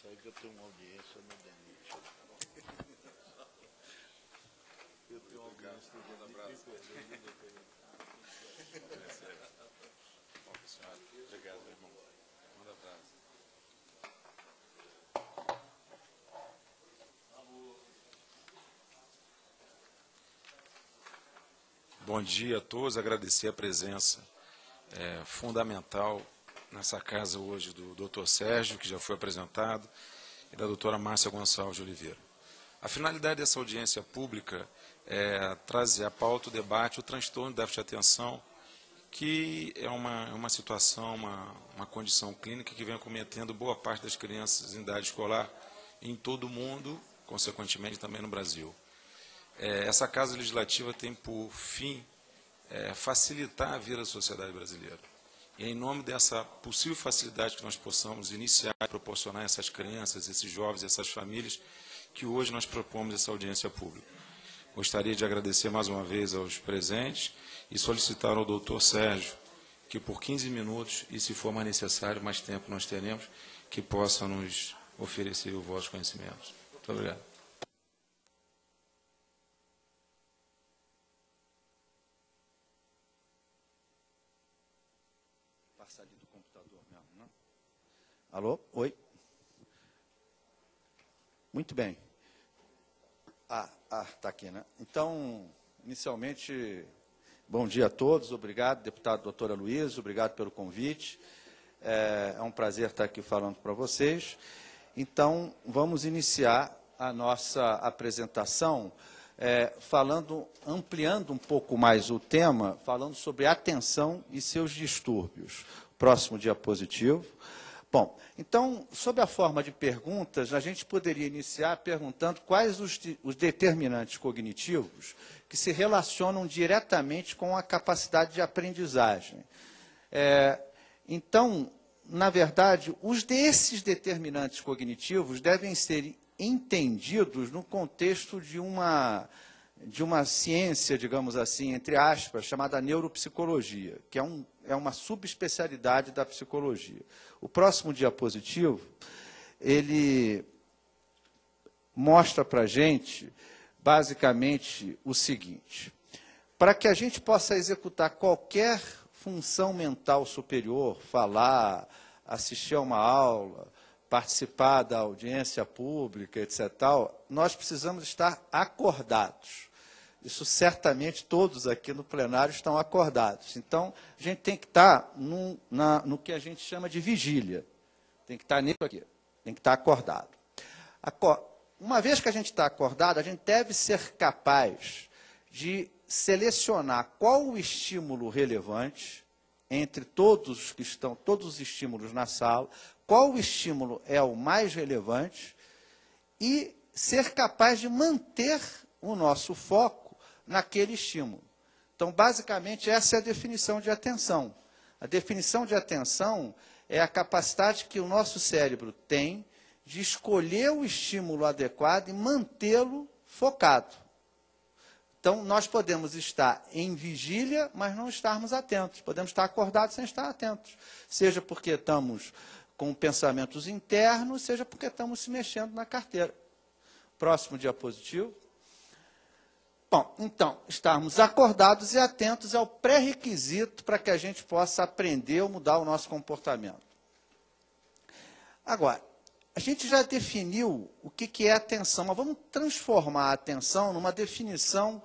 Sabe que eu tenho uma audiência no DENIT. Eu tenho uma audiência no DENIT. Obrigado, meu irmão. Manda abraço. Bom dia a todos, agradecer a presença fundamental nessa casa hoje do Dr. Sérgio, que já foi apresentado, e da doutora Márcia Gonçalves de Oliveira. A finalidade dessa audiência pública é trazer à pauta o debate, o transtorno de déficit de atenção, que é uma situação, uma condição clínica que vem acometendo boa parte das crianças em idade escolar em todo o mundo, consequentemente também no Brasil. Essa Casa Legislativa tem por fim facilitar a vida da sociedade brasileira. E é em nome dessa possível facilidade que nós possamos iniciar e proporcionar a essas crianças, esses jovens, essas famílias, que hoje nós propomos essa audiência pública. Gostaria de agradecer mais uma vez aos presentes e solicitar ao doutor Sérgio que por 15 minutos, e se for mais necessário, mais tempo nós teremos, que possa nos oferecer os vossos conhecimentos. Muito obrigado. Passar ali do computador mesmo, não? Alô? Oi? Muito bem. Está aqui, né? Então, inicialmente, bom dia a todos, obrigado, deputado doutora Luiz, obrigado pelo convite. É um prazer estar aqui falando para vocês. Então, vamos iniciar a nossa apresentação ampliando um pouco mais o tema, falando sobre atenção e seus distúrbios. Próximo diapositivo. Bom, então, sob a forma de perguntas, a gente poderia iniciar perguntando quais os determinantes cognitivos que se relacionam diretamente com a capacidade de aprendizagem. Então, na verdade, esses determinantes cognitivos devem ser entendidos no contexto de uma ciência, digamos assim, entre aspas, chamada neuropsicologia, que é uma subespecialidade da psicologia. O próximo diapositivo, ele mostra para a gente, basicamente, o seguinte. Para que a gente possa executar qualquer função mental superior, falar, assistir a uma aula, participar da audiência pública, etc., nós precisamos estar acordados. Isso certamente todos aqui no plenário estão acordados. Então, a gente tem que estar no que a gente chama de vigília. Tem que estar nisso aqui, tem que estar acordado. Uma vez que a gente está acordado, a gente deve ser capaz de selecionar qual o estímulo relevante entre todos os estímulos na sala, qual o estímulo é o mais relevante e ser capaz de manter o nosso foco naquele estímulo. Então, basicamente, essa é a definição de atenção. A definição de atenção é a capacidade que o nosso cérebro tem de escolher o estímulo adequado e mantê-lo focado. Então, nós podemos estar em vigília, mas não estarmos atentos. Podemos estar acordados sem estar atentos. Seja porque estamos com pensamentos internos, seja porque estamos se mexendo na carteira. Próximo diapositivo. Bom, então, estarmos acordados e atentos é o pré-requisito para que a gente possa aprender ou mudar o nosso comportamento. Agora, a gente já definiu o que é atenção, mas vamos transformar a atenção numa definição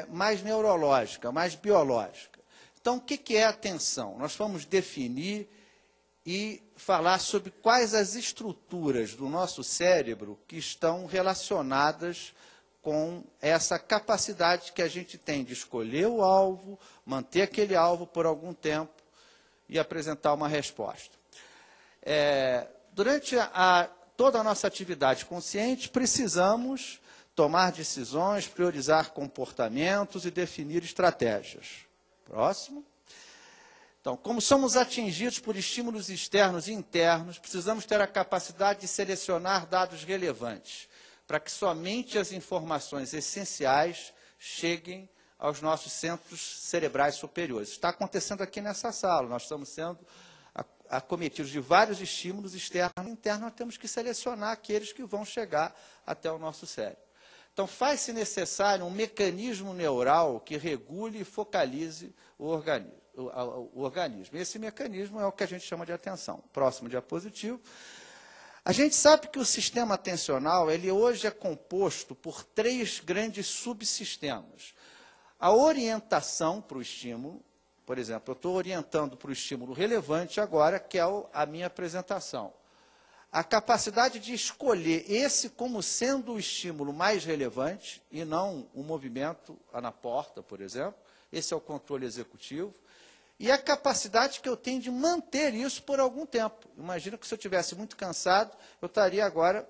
mais neurológica, mais biológica. Então, o que é atenção? Nós vamos definir e falar sobre quais as estruturas do nosso cérebro que estão relacionadas com essa capacidade que a gente tem de escolher o alvo, manter aquele alvo por algum tempo e apresentar uma resposta. Durante toda a nossa atividade consciente, precisamos tomar decisões, priorizar comportamentos e definir estratégias. Próximo. Então, como somos atingidos por estímulos externos e internos, precisamos ter a capacidade de selecionar dados relevantes, para que somente as informações essenciais cheguem aos nossos centros cerebrais superiores. Está acontecendo aqui nessa sala, nós estamos sendo acometidos de vários estímulos externos e internos, nós temos que selecionar aqueles que vão chegar até o nosso cérebro. Então, faz-se necessário um mecanismo neural que regule e focalize o organismo. Esse mecanismo é o que a gente chama de atenção. Próximo diapositivo. A gente sabe que o sistema atencional, ele hoje é composto por 3 grandes subsistemas. A orientação para o estímulo, por exemplo, eu estou orientando para o estímulo relevante agora, que é a minha apresentação. A capacidade de escolher esse como sendo o estímulo mais relevante, e não o movimento na porta, por exemplo. Esse é o controle executivo. E a capacidade que eu tenho de manter isso por algum tempo. Imagina que se eu estivesse muito cansado, eu estaria agora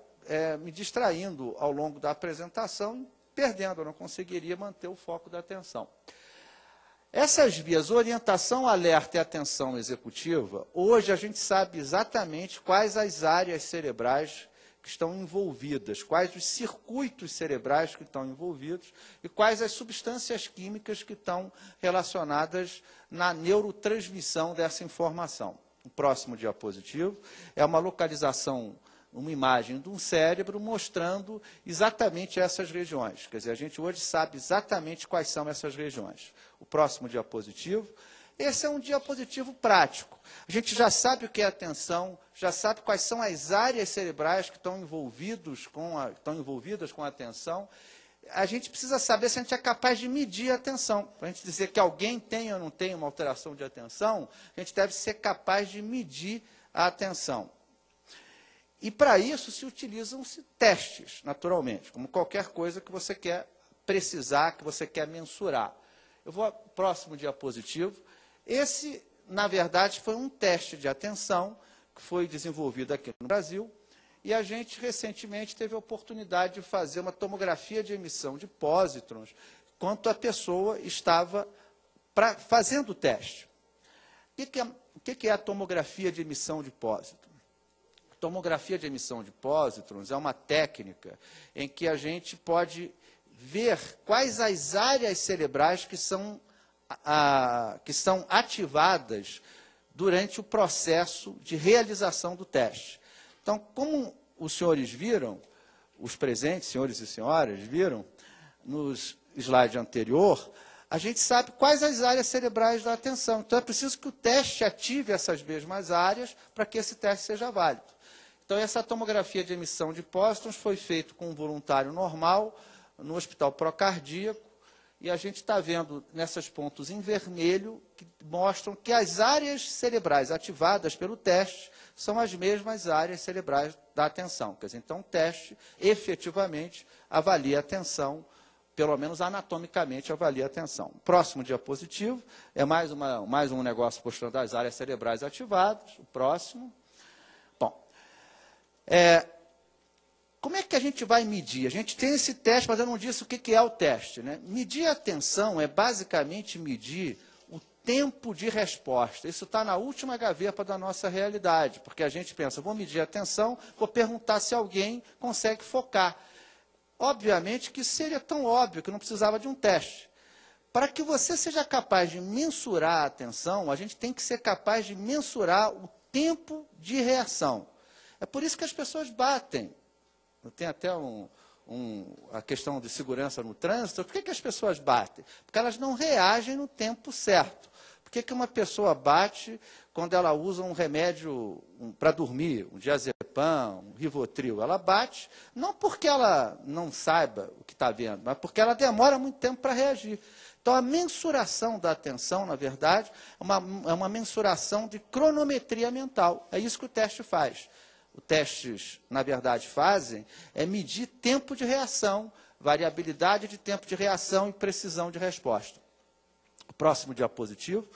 me distraindo ao longo da apresentação e perdendo, eu não conseguiria manter o foco da atenção. Essas vias, orientação, alerta e atenção executiva, hoje a gente sabe exatamente quais as áreas cerebrais que estão envolvidas, quais os circuitos cerebrais que estão envolvidos e quais as substâncias químicas que estão relacionadas na neurotransmissão dessa informação. O próximo diapositivo é uma localização, uma imagem de um cérebro mostrando exatamente essas regiões. Quer dizer, a gente hoje sabe exatamente quais são essas regiões. O próximo diapositivo. Esse é um diapositivo prático. A gente já sabe o que é atenção, já sabe quais são as áreas cerebrais que estão envolvidas com a atenção. A gente precisa saber se a gente é capaz de medir a atenção. Para a gente dizer que alguém tem ou não tem uma alteração de atenção, a gente deve ser capaz de medir a atenção. E, para isso, se utilizam-se testes, naturalmente, como qualquer coisa que você quer precisar, que você quer mensurar. Eu vou ao próximo diapositivo. Esse, na verdade, foi um teste de atenção que foi desenvolvido aqui no Brasil, e a gente, recentemente, teve a oportunidade de fazer uma tomografia de emissão de pósitrons enquanto a pessoa estava fazendo o teste. O que é a tomografia de emissão de pósitrons? Tomografia de emissão de pósitrons é uma técnica em que a gente pode ver quais as áreas cerebrais que são ativadas durante o processo de realização do teste. Então, como os senhores viram, os presentes, senhores e senhoras, viram nos slides anterior, a gente sabe quais as áreas cerebrais da atenção. Então, é preciso que o teste ative essas mesmas áreas para que esse teste seja válido. Então, essa tomografia de emissão de pósitrons foi feita com um voluntário normal, no Hospital Procardíaco, e a gente está vendo nesses pontos em vermelho, que mostram que as áreas cerebrais ativadas pelo teste são as mesmas áreas cerebrais da atenção. Quer dizer, então, o teste efetivamente avalia a atenção, pelo menos anatomicamente avalia a atenção. Próximo diapositivo é mais um negócio mostrando as áreas cerebrais ativadas. O próximo. Bom, como é que a gente vai medir? A gente tem esse teste, mas eu não disse o que é o teste, né? Medir a atenção é basicamente medir o tempo de resposta. Isso está na última gaveta da nossa realidade, porque a gente pensa, vou medir a atenção, vou perguntar se alguém consegue focar. Obviamente que isso seria tão óbvio que não precisava de um teste. Para que você seja capaz de mensurar a atenção, a gente tem que ser capaz de mensurar o tempo de reação. É por isso que as pessoas batem. Tem até a questão de segurança no trânsito. Por que as pessoas batem? Porque elas não reagem no tempo certo. Por que uma pessoa bate quando ela usa um remédio para dormir, um diazepam, um Rivotril? Ela bate não porque ela não saiba o que está vendo, mas porque ela demora muito tempo para reagir. Então, a mensuração da atenção, na verdade, é uma mensuração de cronometria mental. É isso que o teste faz. Os testes, na verdade, fazem é medir tempo de reação, variabilidade de tempo de reação e precisão de resposta. O próximo diapositivo.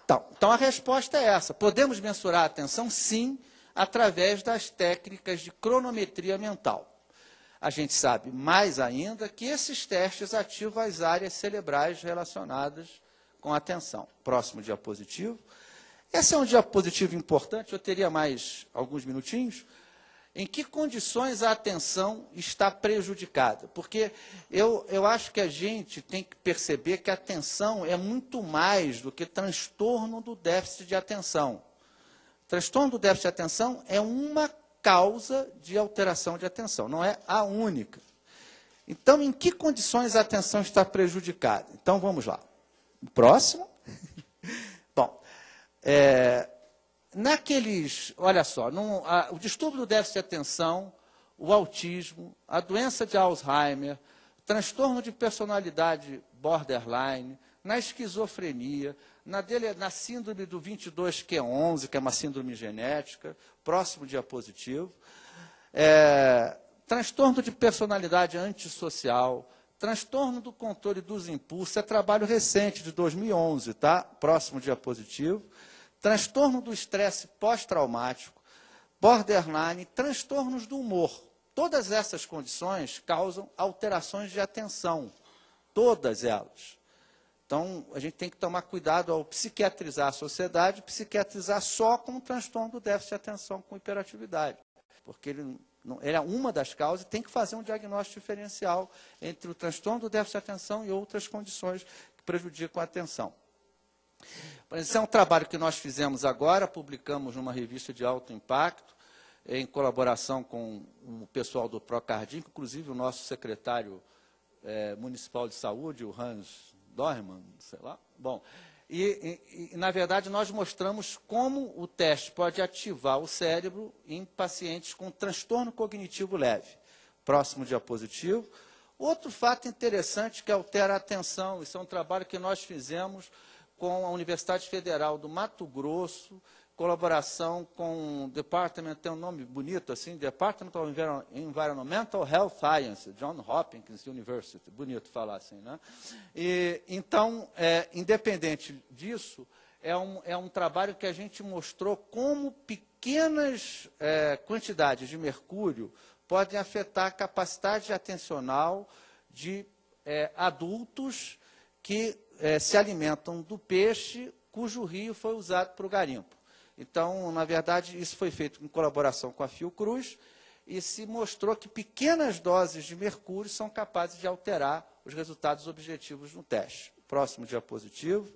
Então, a resposta é essa. Podemos mensurar a atenção, sim, através das técnicas de cronometria mental. A gente sabe, mais ainda, que esses testes ativam as áreas cerebrais relacionadas com a atenção. Próximo diapositivo. Esse é um diapositivo importante, eu teria mais alguns minutinhos. Em que condições a atenção está prejudicada? Porque eu acho que a gente tem que perceber que a atenção é muito mais do que transtorno do déficit de atenção. Transtorno do déficit de atenção é uma causa de alteração de atenção, não é a única. Então, em que condições a atenção está prejudicada? Então, vamos lá. O próximo. Bom, olha só, o distúrbio do déficit de atenção, o autismo, a doença de Alzheimer, transtorno de personalidade borderline, na esquizofrenia, na síndrome do 22q11, que é uma síndrome genética, próximo diapositivo, transtorno de personalidade antissocial, transtorno do controle dos impulsos, é trabalho recente, de 2011, tá? Próximo diapositivo, transtorno do estresse pós-traumático, borderline, transtornos do humor. Todas essas condições causam alterações de atenção, todas elas. Então, a gente tem que tomar cuidado ao psiquiatrizar a sociedade, psiquiatrizar só com o transtorno do déficit de atenção com hiperatividade, porque ele é uma das causas e tem que fazer um diagnóstico diferencial entre o transtorno do déficit de atenção e outras condições que prejudicam a atenção. Esse é um trabalho que nós fizemos agora, publicamos numa revista de alto impacto, em colaboração com o pessoal do Procardim, inclusive o nosso secretário municipal de saúde, o Hans Dorman, sei lá. Bom, na verdade, nós mostramos como o teste pode ativar o cérebro em pacientes com transtorno cognitivo leve. Próximo diapositivo. Outro fato interessante que altera a atenção, isso é um trabalho que nós fizemos com a Universidade Federal do Mato Grosso, colaboração com o Department, tem um nome bonito assim, Department of Environmental Health Science, Johns Hopkins University, bonito falar assim, né? Então, independente disso, é um trabalho que a gente mostrou como pequenas quantidades de mercúrio podem afetar a capacidade atencional de adultos que se alimentam do peixe cujo rio foi usado para o garimpo. Então, na verdade, isso foi feito em colaboração com a Fiocruz e se mostrou que pequenas doses de mercúrio são capazes de alterar os resultados objetivos no teste. Próximo diapositivo.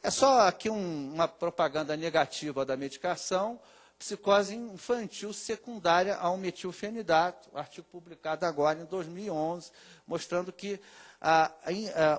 É só aqui uma propaganda negativa da medicação, psicose infantil secundária ao metilfenidato, artigo publicado agora em 2011, mostrando que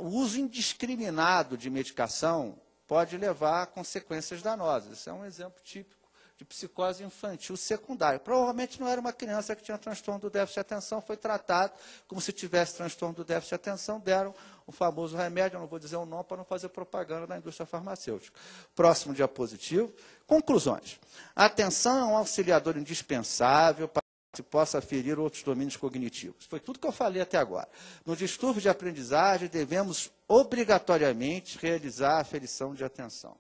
o uso indiscriminado de medicação pode levar a consequências danosas. Esse é um exemplo típico de psicose infantil secundária. Provavelmente não era uma criança que tinha transtorno do déficit de atenção, foi tratado como se tivesse transtorno do déficit de atenção, deram o famoso remédio, eu não vou dizer o nome para não fazer propaganda da indústria farmacêutica. Próximo diapositivo. Conclusões. A atenção é um auxiliador indispensável para que se possa aferir outros domínios cognitivos. Foi tudo que eu falei até agora. No distúrbio de aprendizagem, devemos obrigatoriamente realizar a aferição de atenção.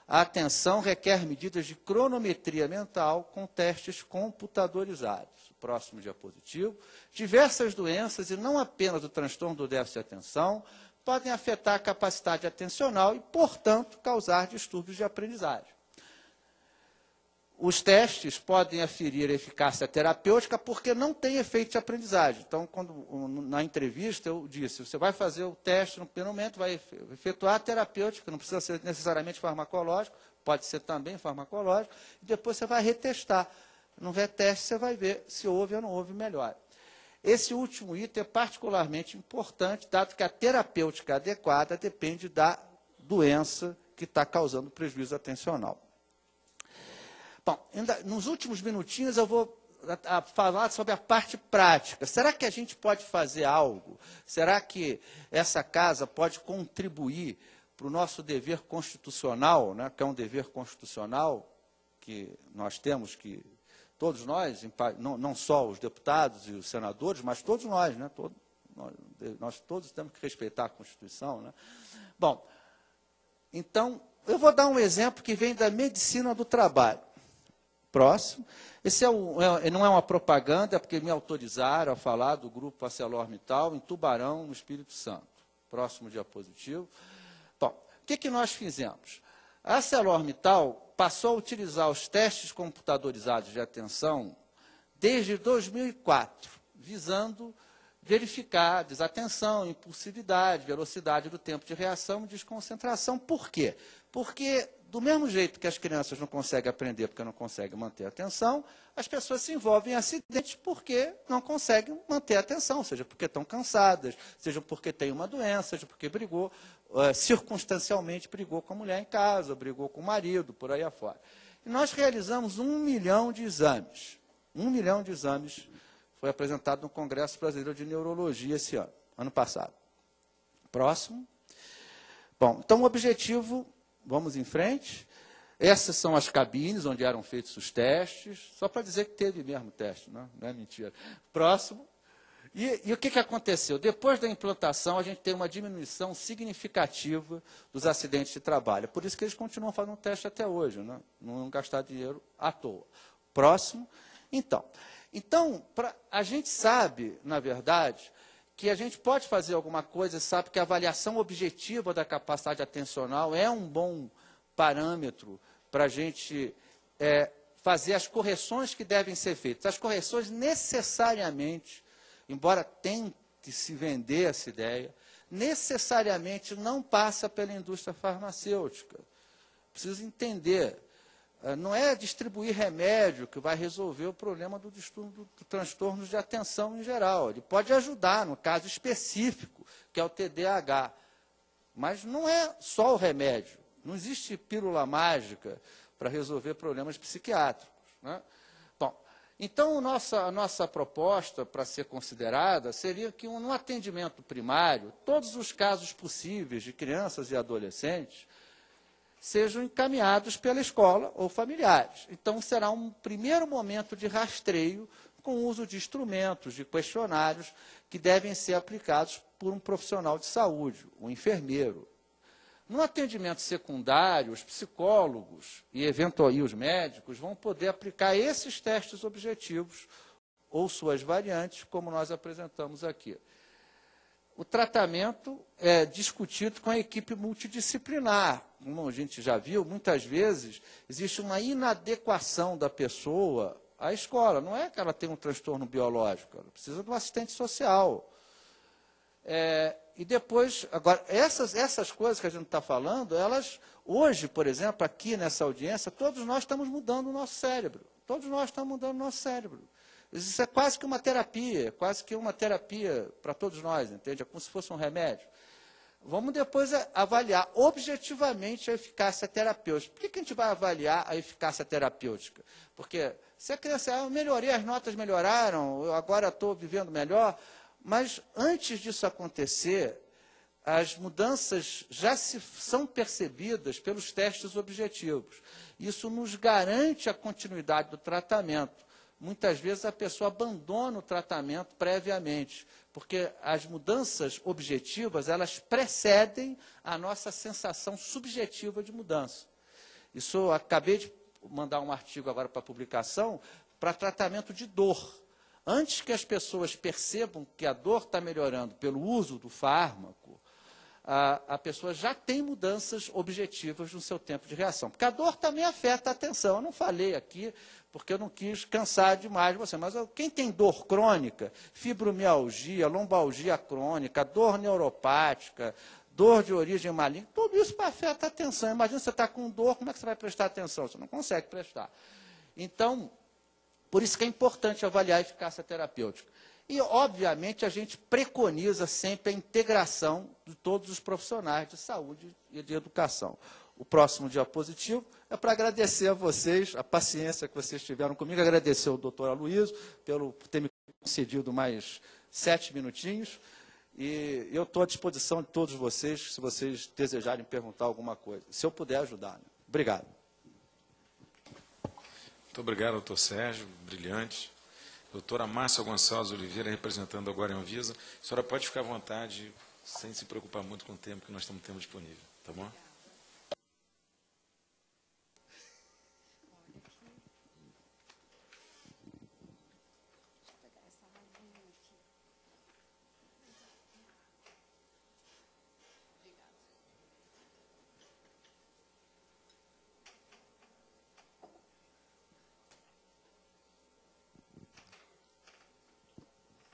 A atenção requer medidas de cronometria mental com testes computadorizados. Próximo diapositivo. Diversas doenças, e não apenas o transtorno do déficit de atenção, podem afetar a capacidade atencional e, portanto, causar distúrbios de aprendizagem. Os testes podem aferir eficácia terapêutica porque não tem efeito de aprendizagem. Então, na entrevista, eu disse, você vai fazer o teste no primeiro momento, vai efetuar a terapêutica, não precisa ser necessariamente farmacológico, pode ser também farmacológico, e depois você vai retestar. No reteste, você vai ver se houve ou não houve melhora. Esse último item é particularmente importante, dado que a terapêutica adequada depende da doença que está causando prejuízo atencional. Bom, nos últimos minutinhos eu vou falar sobre a parte prática. Será que a gente pode fazer algo? Será que essa casa pode contribuir para o nosso dever constitucional, né, que é um dever constitucional que nós temos que, todos nós, não só os deputados e os senadores, mas todos nós, né, nós todos temos que respeitar a Constituição, né? Bom, então, eu vou dar um exemplo que vem da medicina do trabalho. Próximo. Esse não é uma propaganda, é porque me autorizaram a falar do grupo ArcelorMittal em Tubarão, no Espírito Santo. Próximo diapositivo. Bom, o que nós fizemos? A ArcelorMittal passou a utilizar os testes computadorizados de atenção desde 2004, visando verificar desatenção, impulsividade, velocidade do tempo de reação e desconcentração. Por quê? Porque do mesmo jeito que as crianças não conseguem aprender porque não conseguem manter a atenção, as pessoas se envolvem em acidentes porque não conseguem manter a atenção, seja porque estão cansadas, seja porque tem uma doença, seja porque brigou, circunstancialmente brigou com a mulher em casa, brigou com o marido, por aí afora. E nós realizamos 1 milhão de exames. 1 milhão de exames foi apresentado no Congresso Brasileiro de Neurologia esse ano, ano passado. Próximo. Bom, então o objetivo, vamos em frente. Essas são as cabines onde eram feitos os testes, só para dizer que teve mesmo teste, não é mentira. Próximo. E o que aconteceu? Depois da implantação, a gente tem uma diminuição significativa dos acidentes de trabalho. Por isso que eles continuam fazendo teste até hoje, né? Não gastar dinheiro à toa. Próximo. Então a gente sabe, na verdade, que a gente pode fazer alguma coisa, sabe que a avaliação objetiva da capacidade atencional é um bom parâmetro para a gente fazer as correções que devem ser feitas. As correções necessariamente, embora tente se vender essa ideia, necessariamente não passa pela indústria farmacêutica. Preciso entender. Não é distribuir remédio que vai resolver o problema do transtorno de atenção em geral. Ele pode ajudar, no caso específico, que é o TDAH. Mas não é só o remédio. Não existe pílula mágica para resolver problemas psiquiátricos, né? Bom, então a nossa proposta para ser considerada seria que no atendimento primário, todos os casos possíveis de crianças e adolescentes sejam encaminhados pela escola ou familiares. Então, será um primeiro momento de rastreio com o uso de instrumentos, de questionários, que devem ser aplicados por um profissional de saúde, um enfermeiro. No atendimento secundário, os psicólogos e os médicos vão poder aplicar esses testes objetivos ou suas variantes, como nós apresentamos aqui. O tratamento é discutido com a equipe multidisciplinar. Como a gente já viu, muitas vezes existe uma inadequação da pessoa à escola. Não é que ela tem um transtorno biológico, ela precisa de um assistente social. E depois, agora, essas coisas que a gente está falando, elas, hoje, por exemplo, aqui nessa audiência, todos nós estamos mudando o nosso cérebro. Todos nós estamos mudando o nosso cérebro. Isso é quase que uma terapia para todos nós, entende? É como se fosse um remédio. Vamos depois avaliar objetivamente a eficácia terapêutica. Por que a gente vai avaliar a eficácia terapêutica? Porque se a criança, eu melhorei, as notas melhoraram, eu agora estou vivendo melhor, mas antes disso acontecer, as mudanças já são percebidas pelos testes objetivos. Isso nos garante a continuidade do tratamento. Muitas vezes a pessoa abandona o tratamento previamente, porque as mudanças objetivas, elas precedem a nossa sensação subjetiva de mudança. Isso eu acabei de mandar um artigo agora para publicação, para tratamento de dor. Antes que as pessoas percebam que a dor está melhorando pelo uso do fármaco, a pessoa já tem mudanças objetivas no seu tempo de reação. Porque a dor também afeta a atenção. Eu não falei aqui, porque eu não quis cansar demais você, mas quem tem dor crônica, fibromialgia, lombalgia crônica, dor neuropática, dor de origem maligna, tudo isso afeta a atenção. Imagina você está com dor, como é que você vai prestar atenção? Você não consegue prestar. Então, por isso que é importante avaliar a eficácia terapêutica. E, obviamente, a gente preconiza sempre a integração de todos os profissionais de saúde e de educação. O próximo diapositivo é para agradecer a vocês, a paciência que vocês tiveram comigo, agradecer ao doutor Aloysio por ter me concedido mais 7 minutinhos, e eu estou à disposição de todos vocês, se vocês desejarem perguntar alguma coisa, se eu puder ajudar. Né? Obrigado. Muito obrigado, doutor Sérgio, brilhante. Doutora Márcia Gonçalves Oliveira, representando agora a Anvisa. A senhora pode ficar à vontade, sem se preocupar muito com o tempo que nós estamos tendo disponível, tá bom?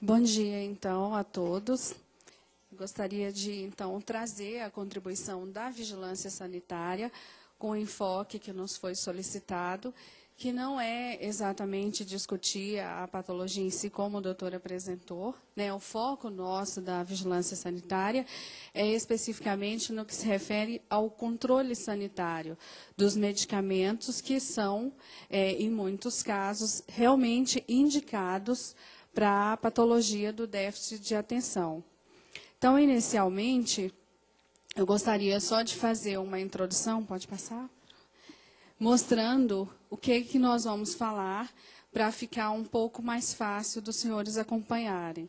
Bom dia, então, a todos. Gostaria de, então, trazer a contribuição da vigilância sanitária com o enfoque que nos foi solicitado, que não é exatamente discutir a patologia em si, como o doutor apresentou, né? O foco nosso da vigilância sanitária é especificamente no que se refere ao controle sanitário dos medicamentos que são, em muitos casos, realmente indicados para a patologia do déficit de atenção. Então, inicialmente, eu gostaria só de fazer uma introdução, pode passar? Mostrando o que nós vamos falar para ficar um pouco mais fácil dos senhores acompanharem.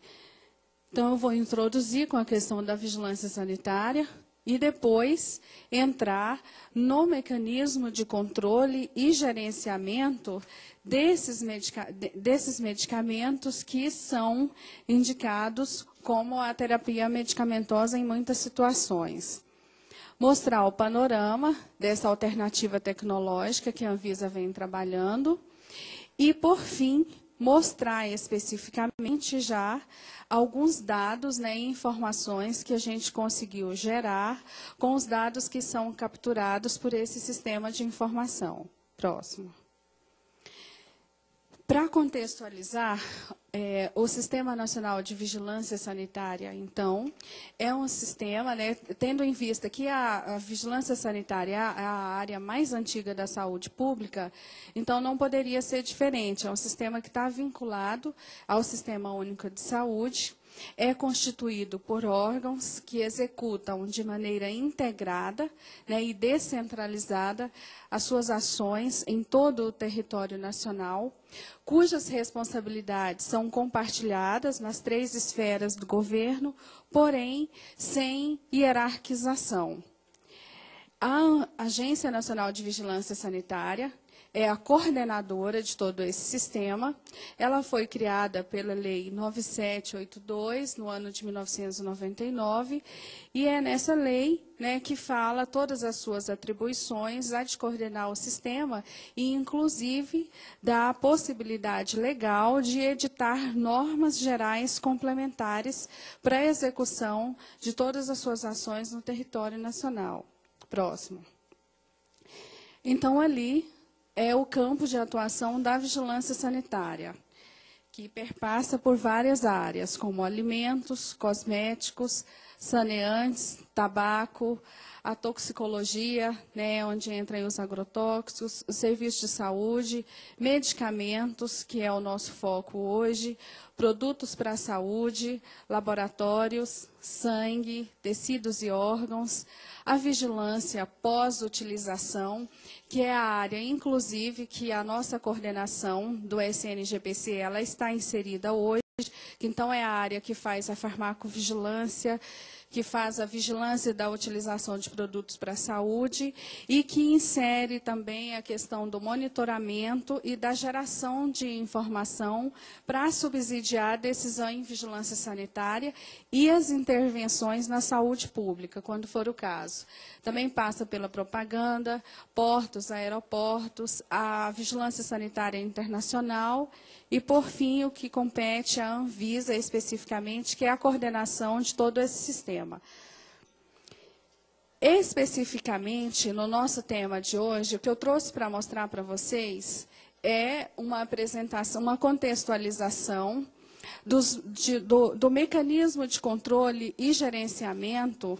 Então, eu vou introduzir com a questão da vigilância sanitária e depois entrar no mecanismo de controle e gerenciamento desses medicamentos que são indicados como a terapia medicamentosa em muitas situações. Mostrar o panorama dessa alternativa tecnológica que a Anvisa vem trabalhando e, por fim, mostrar especificamente já alguns dados, né, e informações que a gente conseguiu gerar com os dados que são capturados por esse sistema de informação. Próximo. Para contextualizar, o Sistema Nacional de Vigilância Sanitária, então, é um sistema, né, tendo em vista que a vigilância sanitária é a área mais antiga da saúde pública, então não poderia ser diferente. É um sistema que está vinculado ao Sistema Único de Saúde, é constituído por órgãos que executam de maneira integrada, né, e descentralizada as suas ações em todo o território nacional, cujas responsabilidades são compartilhadas nas 3 esferas do governo, porém sem hierarquização. A Agência Nacional de Vigilância Sanitária é a coordenadora de todo esse sistema. Ela foi criada pela Lei 9782, no ano de 1999, e é nessa lei, né, que fala todas as suas atribuições, a de coordenar o sistema e, inclusive, dá a possibilidade legal de editar normas gerais complementares para a execução de todas as suas ações no território nacional. Próximo. Então, ali é o campo de atuação da vigilância sanitária, que perpassa por várias áreas, como alimentos, cosméticos, saneantes, tabaco, a toxicologia, né, onde entram os agrotóxicos, os serviços de saúde, medicamentos, que é o nosso foco hoje, produtos para a saúde, laboratórios, sangue, tecidos e órgãos, a vigilância pós-utilização, que é a área, inclusive, que a nossa coordenação do SNGPC ela está inserida hoje, que então é a área que faz a farmacovigilância, que faz a vigilância da utilização de produtos para a saúde e que insere também a questão do monitoramento e da geração de informação para subsidiar a decisão em vigilância sanitária e as intervenções na saúde pública, quando for o caso. Também passa pela propaganda, portos, aeroportos, a vigilância sanitária internacional e, por fim, o que compete à Anvisa especificamente, que é a coordenação de todo esse sistema. Especificamente, no nosso tema de hoje, o que eu trouxe para mostrar para vocês é uma apresentação, uma contextualização do mecanismo de controle e gerenciamento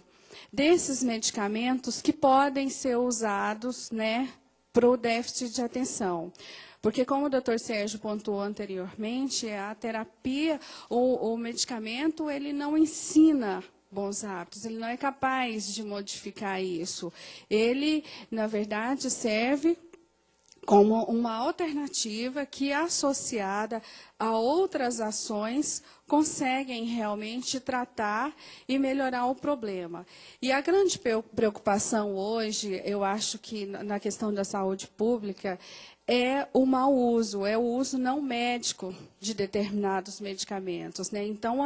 desses medicamentos que podem ser usados, né, para o déficit de atenção. Porque, como o Dr. Sérgio pontuou anteriormente, a terapia, o medicamento, ele não ensina bons hábitos, ele não é capaz de modificar isso. Ele, na verdade, serve como uma alternativa que, associada a outras ações, conseguem realmente tratar e melhorar o problema. E a grande preocupação hoje, eu acho que na questão da saúde pública, é o mau uso, é o uso não médico de determinados medicamentos, né? Então,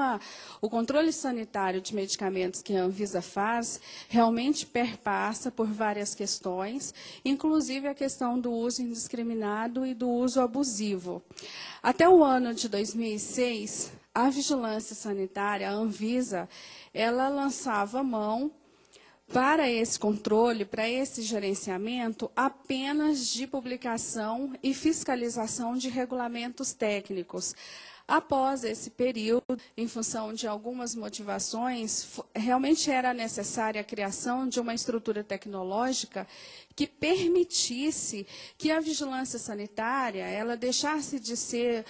o controle sanitário de medicamentos que a Anvisa faz realmente perpassa por várias questões, inclusive a questão do uso indiscriminado e do uso abusivo. Até o ano de 2006, a vigilância sanitária, a Anvisa, ela lançava mão para esse controle, para esse gerenciamento, apenas de publicação e fiscalização de regulamentos técnicos. Após esse período, em função de algumas motivações, realmente era necessária a criação de uma estrutura tecnológica que permitisse que a vigilância sanitária ela deixasse de ser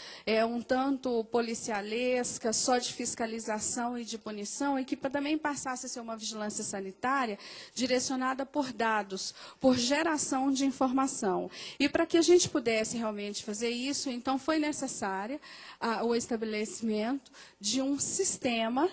um tanto policialesca, só de fiscalização e de punição, e que também passasse a ser uma vigilância sanitária direcionada por dados, por geração de informação. E para que a gente pudesse realmente fazer isso, então foi necessário o estabelecimento de um sistema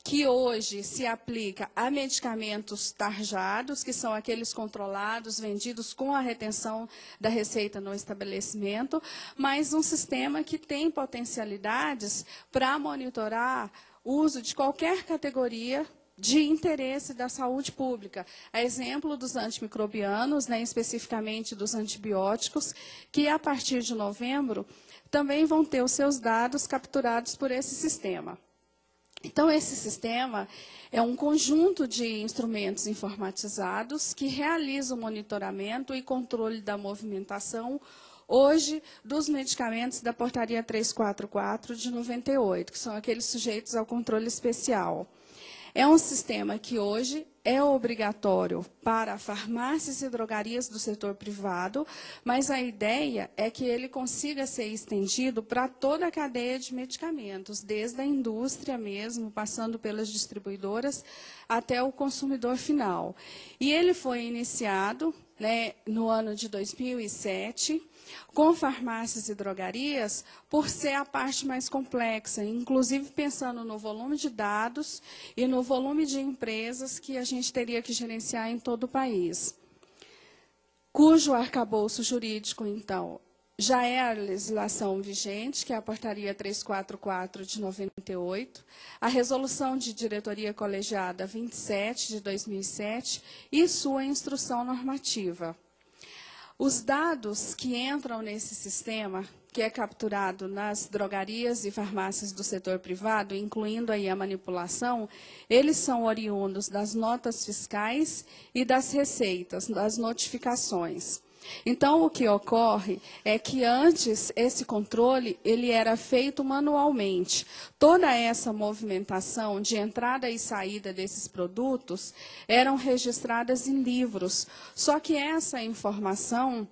que hoje se aplica a medicamentos tarjados, que são aqueles controlados, vendidos com a retenção da receita no estabelecimento, mas um sistema que tem potencialidades para monitorar o uso de qualquer categoria de interesse da saúde pública. A exemplo dos antimicrobianos, né, especificamente dos antibióticos, que a partir de novembro também vão ter os seus dados capturados por esse sistema. Então, esse sistema é um conjunto de instrumentos informatizados que realizam o monitoramento e controle da movimentação, hoje, dos medicamentos da Portaria 344 de 98, que são aqueles sujeitos ao controle especial. É um sistema que hoje é obrigatório para farmácias e drogarias do setor privado, mas a ideia é que ele consiga ser estendido para toda a cadeia de medicamentos, desde a indústria mesmo, passando pelas distribuidoras, até o consumidor final. E ele foi iniciado, né, no ano de 2007, com farmácias e drogarias, por ser a parte mais complexa, inclusive pensando no volume de dados e no volume de empresas que a gente teria que gerenciar em todo o país. Cujo arcabouço jurídico, então, já é a legislação vigente, que é a Portaria 344 de 98, a Resolução de Diretoria Colegiada 27 de 2007 e sua instrução normativa. Os dados que entram nesse sistema, que é capturado nas drogarias e farmácias do setor privado, incluindo aí a manipulação, eles são oriundos das notas fiscais e das receitas, das notificações. Então, o que ocorre é que antes esse controle ele era feito manualmente. Toda essa movimentação de entrada e saída desses produtos eram registradas em livros. Só que essa informação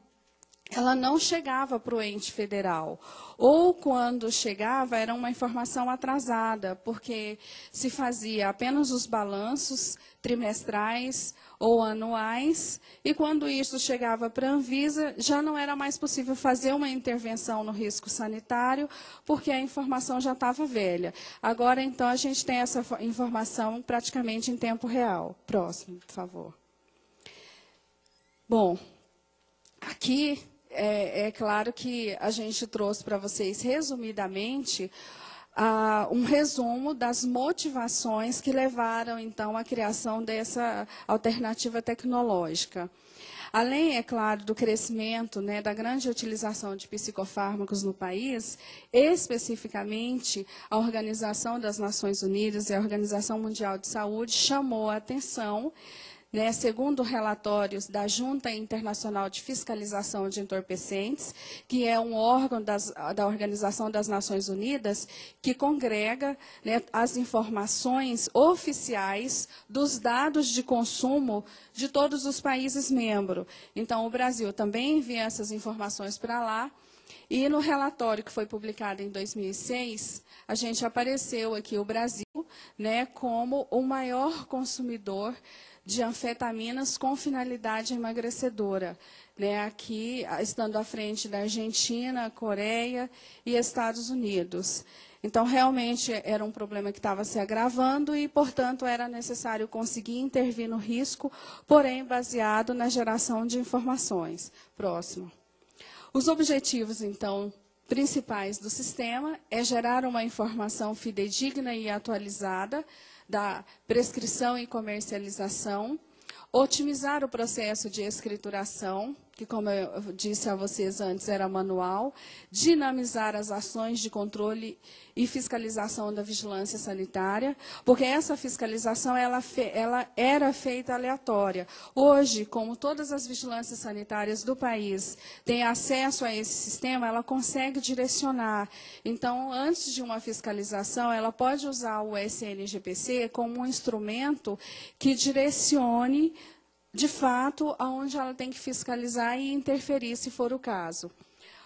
ela não chegava para o ente federal. Ou, quando chegava, era uma informação atrasada, porque se fazia apenas os balanços trimestrais ou anuais, e quando isso chegava para a Anvisa, já não era mais possível fazer uma intervenção no risco sanitário, porque a informação já estava velha. Agora, então, a gente tem essa informação praticamente em tempo real. Próximo, por favor. Bom, aqui é claro que a gente trouxe para vocês, resumidamente, um resumo das motivações que levaram, então, à criação dessa alternativa tecnológica. Além, é claro, do crescimento, né, da grande utilização de psicofármacos no país, especificamente, a Organização das Nações Unidas e a Organização Mundial de Saúde chamou a atenção, né, segundo relatórios da Junta Internacional de Fiscalização de Entorpecentes, que é um órgão da Organização das Nações Unidas, que congrega, né, as informações oficiais dos dados de consumo de todos os países membros. Então, o Brasil também envia essas informações para lá. E no relatório que foi publicado em 2006, a gente apareceu aqui o Brasil, né, como o maior consumidor de anfetaminas com finalidade emagrecedora, né, aqui estando à frente da Argentina, Coreia e Estados Unidos. Então, realmente, era um problema que estava se agravando e, portanto, era necessário conseguir intervir no risco, porém, baseado na geração de informações. Próximo. Os objetivos, então, principais do sistema é gerar uma informação fidedigna e atualizada da prescrição e comercialização, otimizar o processo de escrituração, que, como eu disse a vocês antes, era manual, dinamizar as ações de controle e fiscalização da vigilância sanitária, porque essa fiscalização ela era feita aleatória. Hoje, como todas as vigilâncias sanitárias do país têm acesso a esse sistema, ela consegue direcionar. Então, antes de uma fiscalização, ela pode usar o SNGPC como um instrumento que direcione de fato, aonde ela tem que fiscalizar e interferir, se for o caso.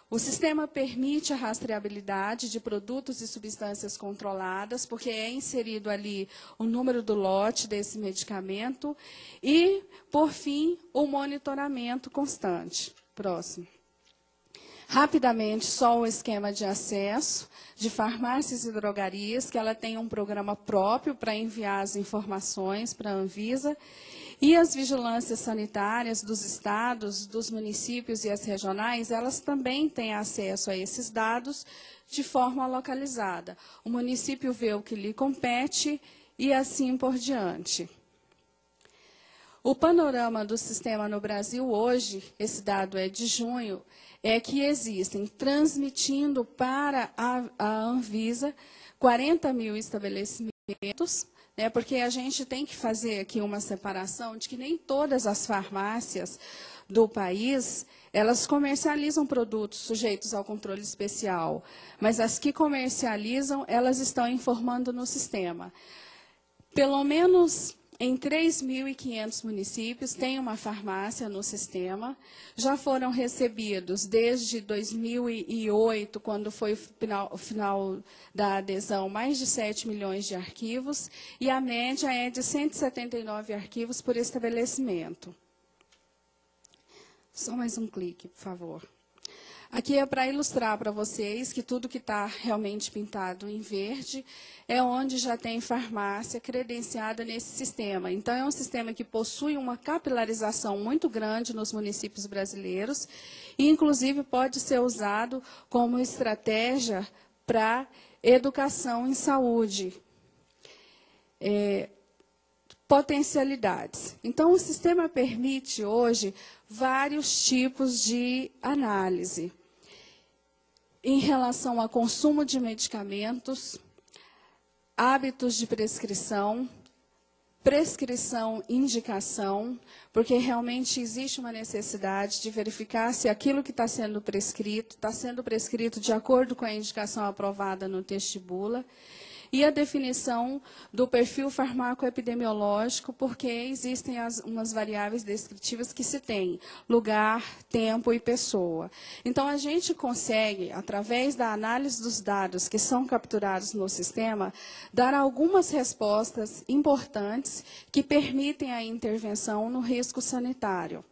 O sistema permite a rastreabilidade de produtos e substâncias controladas, porque é inserido ali o número do lote desse medicamento e, por fim, o monitoramento constante. Próximo. Rapidamente, só o esquema de acesso de farmácias e drogarias, que ela tem um programa próprio para enviar as informações para a Anvisa, e as vigilâncias sanitárias dos estados, dos municípios e as regionais, elas também têm acesso a esses dados de forma localizada. O município vê o que lhe compete e assim por diante. O panorama do sistema no Brasil hoje, esse dado é de junho, é que existem, transmitindo para a Anvisa, 40 mil estabelecimentos, porque a gente tem que fazer aqui uma separação de que nem todas as farmácias do país, elas comercializam produtos sujeitos ao controle especial, mas as que comercializam, elas estão informando no sistema. Pelo menos em 3.500 municípios tem uma farmácia no sistema. Já foram recebidos desde 2008, quando foi o final da adesão, mais de 7 milhões de arquivos, e a média é de 179 arquivos por estabelecimento. Só mais um clique, por favor. Aqui é para ilustrar para vocês que tudo que está realmente pintado em verde é onde já tem farmácia credenciada nesse sistema. Então, é um sistema que possui uma capilarização muito grande nos municípios brasileiros e, inclusive, pode ser usado como estratégia para educação em saúde. Potencialidades. Então, o sistema permite hoje vários tipos de análise em relação a consumo de medicamentos, hábitos de prescrição, indicação, porque realmente existe uma necessidade de verificar se aquilo que está sendo prescrito de acordo com a indicação aprovada no texto de bula, e a definição do perfil farmacoepidemiológico, porque existem umas variáveis descritivas que se tem: lugar, tempo e pessoa. Então, a gente consegue, através da análise dos dados que são capturados no sistema, dar algumas respostas importantes que permitem a intervenção no risco sanitário.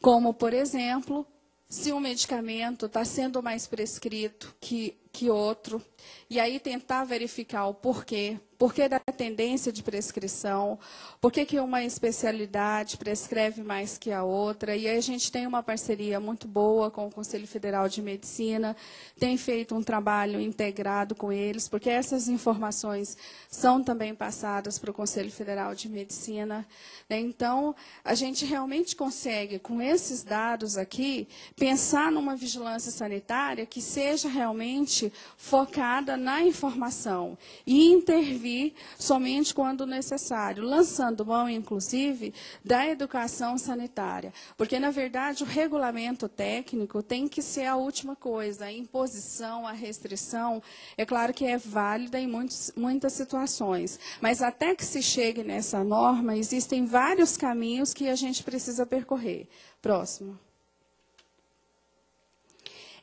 Como, por exemplo, se um medicamento está sendo mais prescrito que outro, e aí tentar verificar o porquê da tendência de prescrição, por que uma especialidade prescreve mais que a outra, e aí a gente tem uma parceria muito boa com o Conselho Federal de Medicina, tem feito um trabalho integrado com eles, porque essas informações são também passadas para o Conselho Federal de Medicina. Então, a gente realmente consegue, com esses dados aqui, pensar numa vigilância sanitária que seja realmente focada na informação e intervir somente quando necessário, lançando mão, inclusive, da educação sanitária. Porque, na verdade, o regulamento técnico tem que ser a última coisa. A imposição, a restrição, é claro que é válida em muitas situações. Mas, até que se chegue nessa norma, existem vários caminhos que a gente precisa percorrer. Próximo.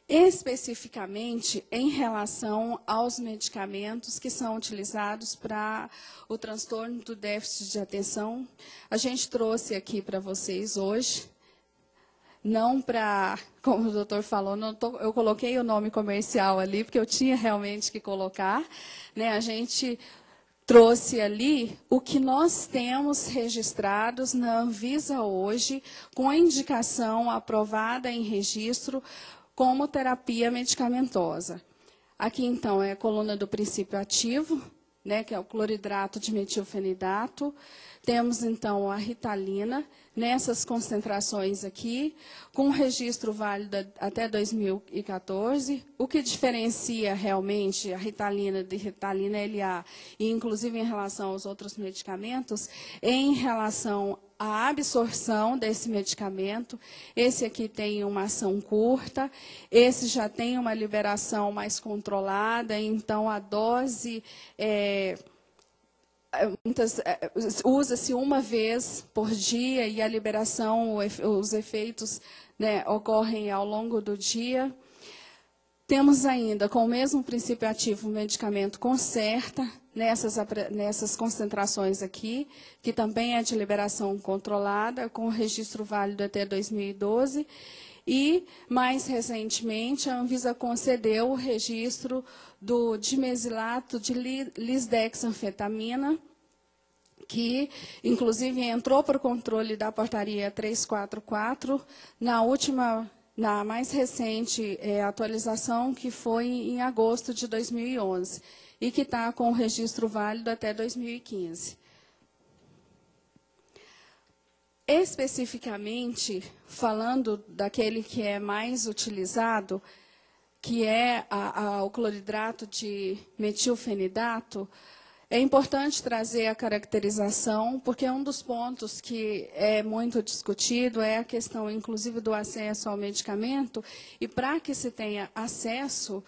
Especificamente em relação aos medicamentos que são utilizados para o transtorno do déficit de atenção, a gente trouxe aqui para vocês hoje, não para, como o doutor falou, eu coloquei o nome comercial ali, porque eu tinha realmente que colocar, né? A gente trouxe ali o que nós temos registrados na Anvisa hoje, com a indicação aprovada em registro, como terapia medicamentosa. Aqui, então, é a coluna do princípio ativo, né, que é o cloridrato de metilfenidato. Temos, então, a ritalina, nessas concentrações aqui, com registro válido até 2014. O que diferencia realmente a ritalina de ritalina LA, e inclusive em relação aos outros medicamentos, é em relação à absorção desse medicamento. Esse aqui tem uma ação curta, esse já tem uma liberação mais controlada, então a dose usa-se uma vez por dia e a liberação, os efeitos, né, ocorrem ao longo do dia. Temos ainda, com o mesmo princípio ativo, o medicamento Concerta, nessas concentrações aqui, que também é de liberação controlada, com registro válido até 2012. E, mais recentemente, a Anvisa concedeu o registro do dimesilato de lisdexanfetamina, que, inclusive, entrou para o controle da portaria 344, na mais recente atualização, que foi em agosto de 2011, e que está com o registro válido até 2015. Especificamente, falando daquele que é mais utilizado, que é o cloridrato de metilfenidato, é importante trazer a caracterização, porque um dos pontos que é muito discutido é a questão, inclusive, do acesso ao medicamento, e para que se tenha acesso,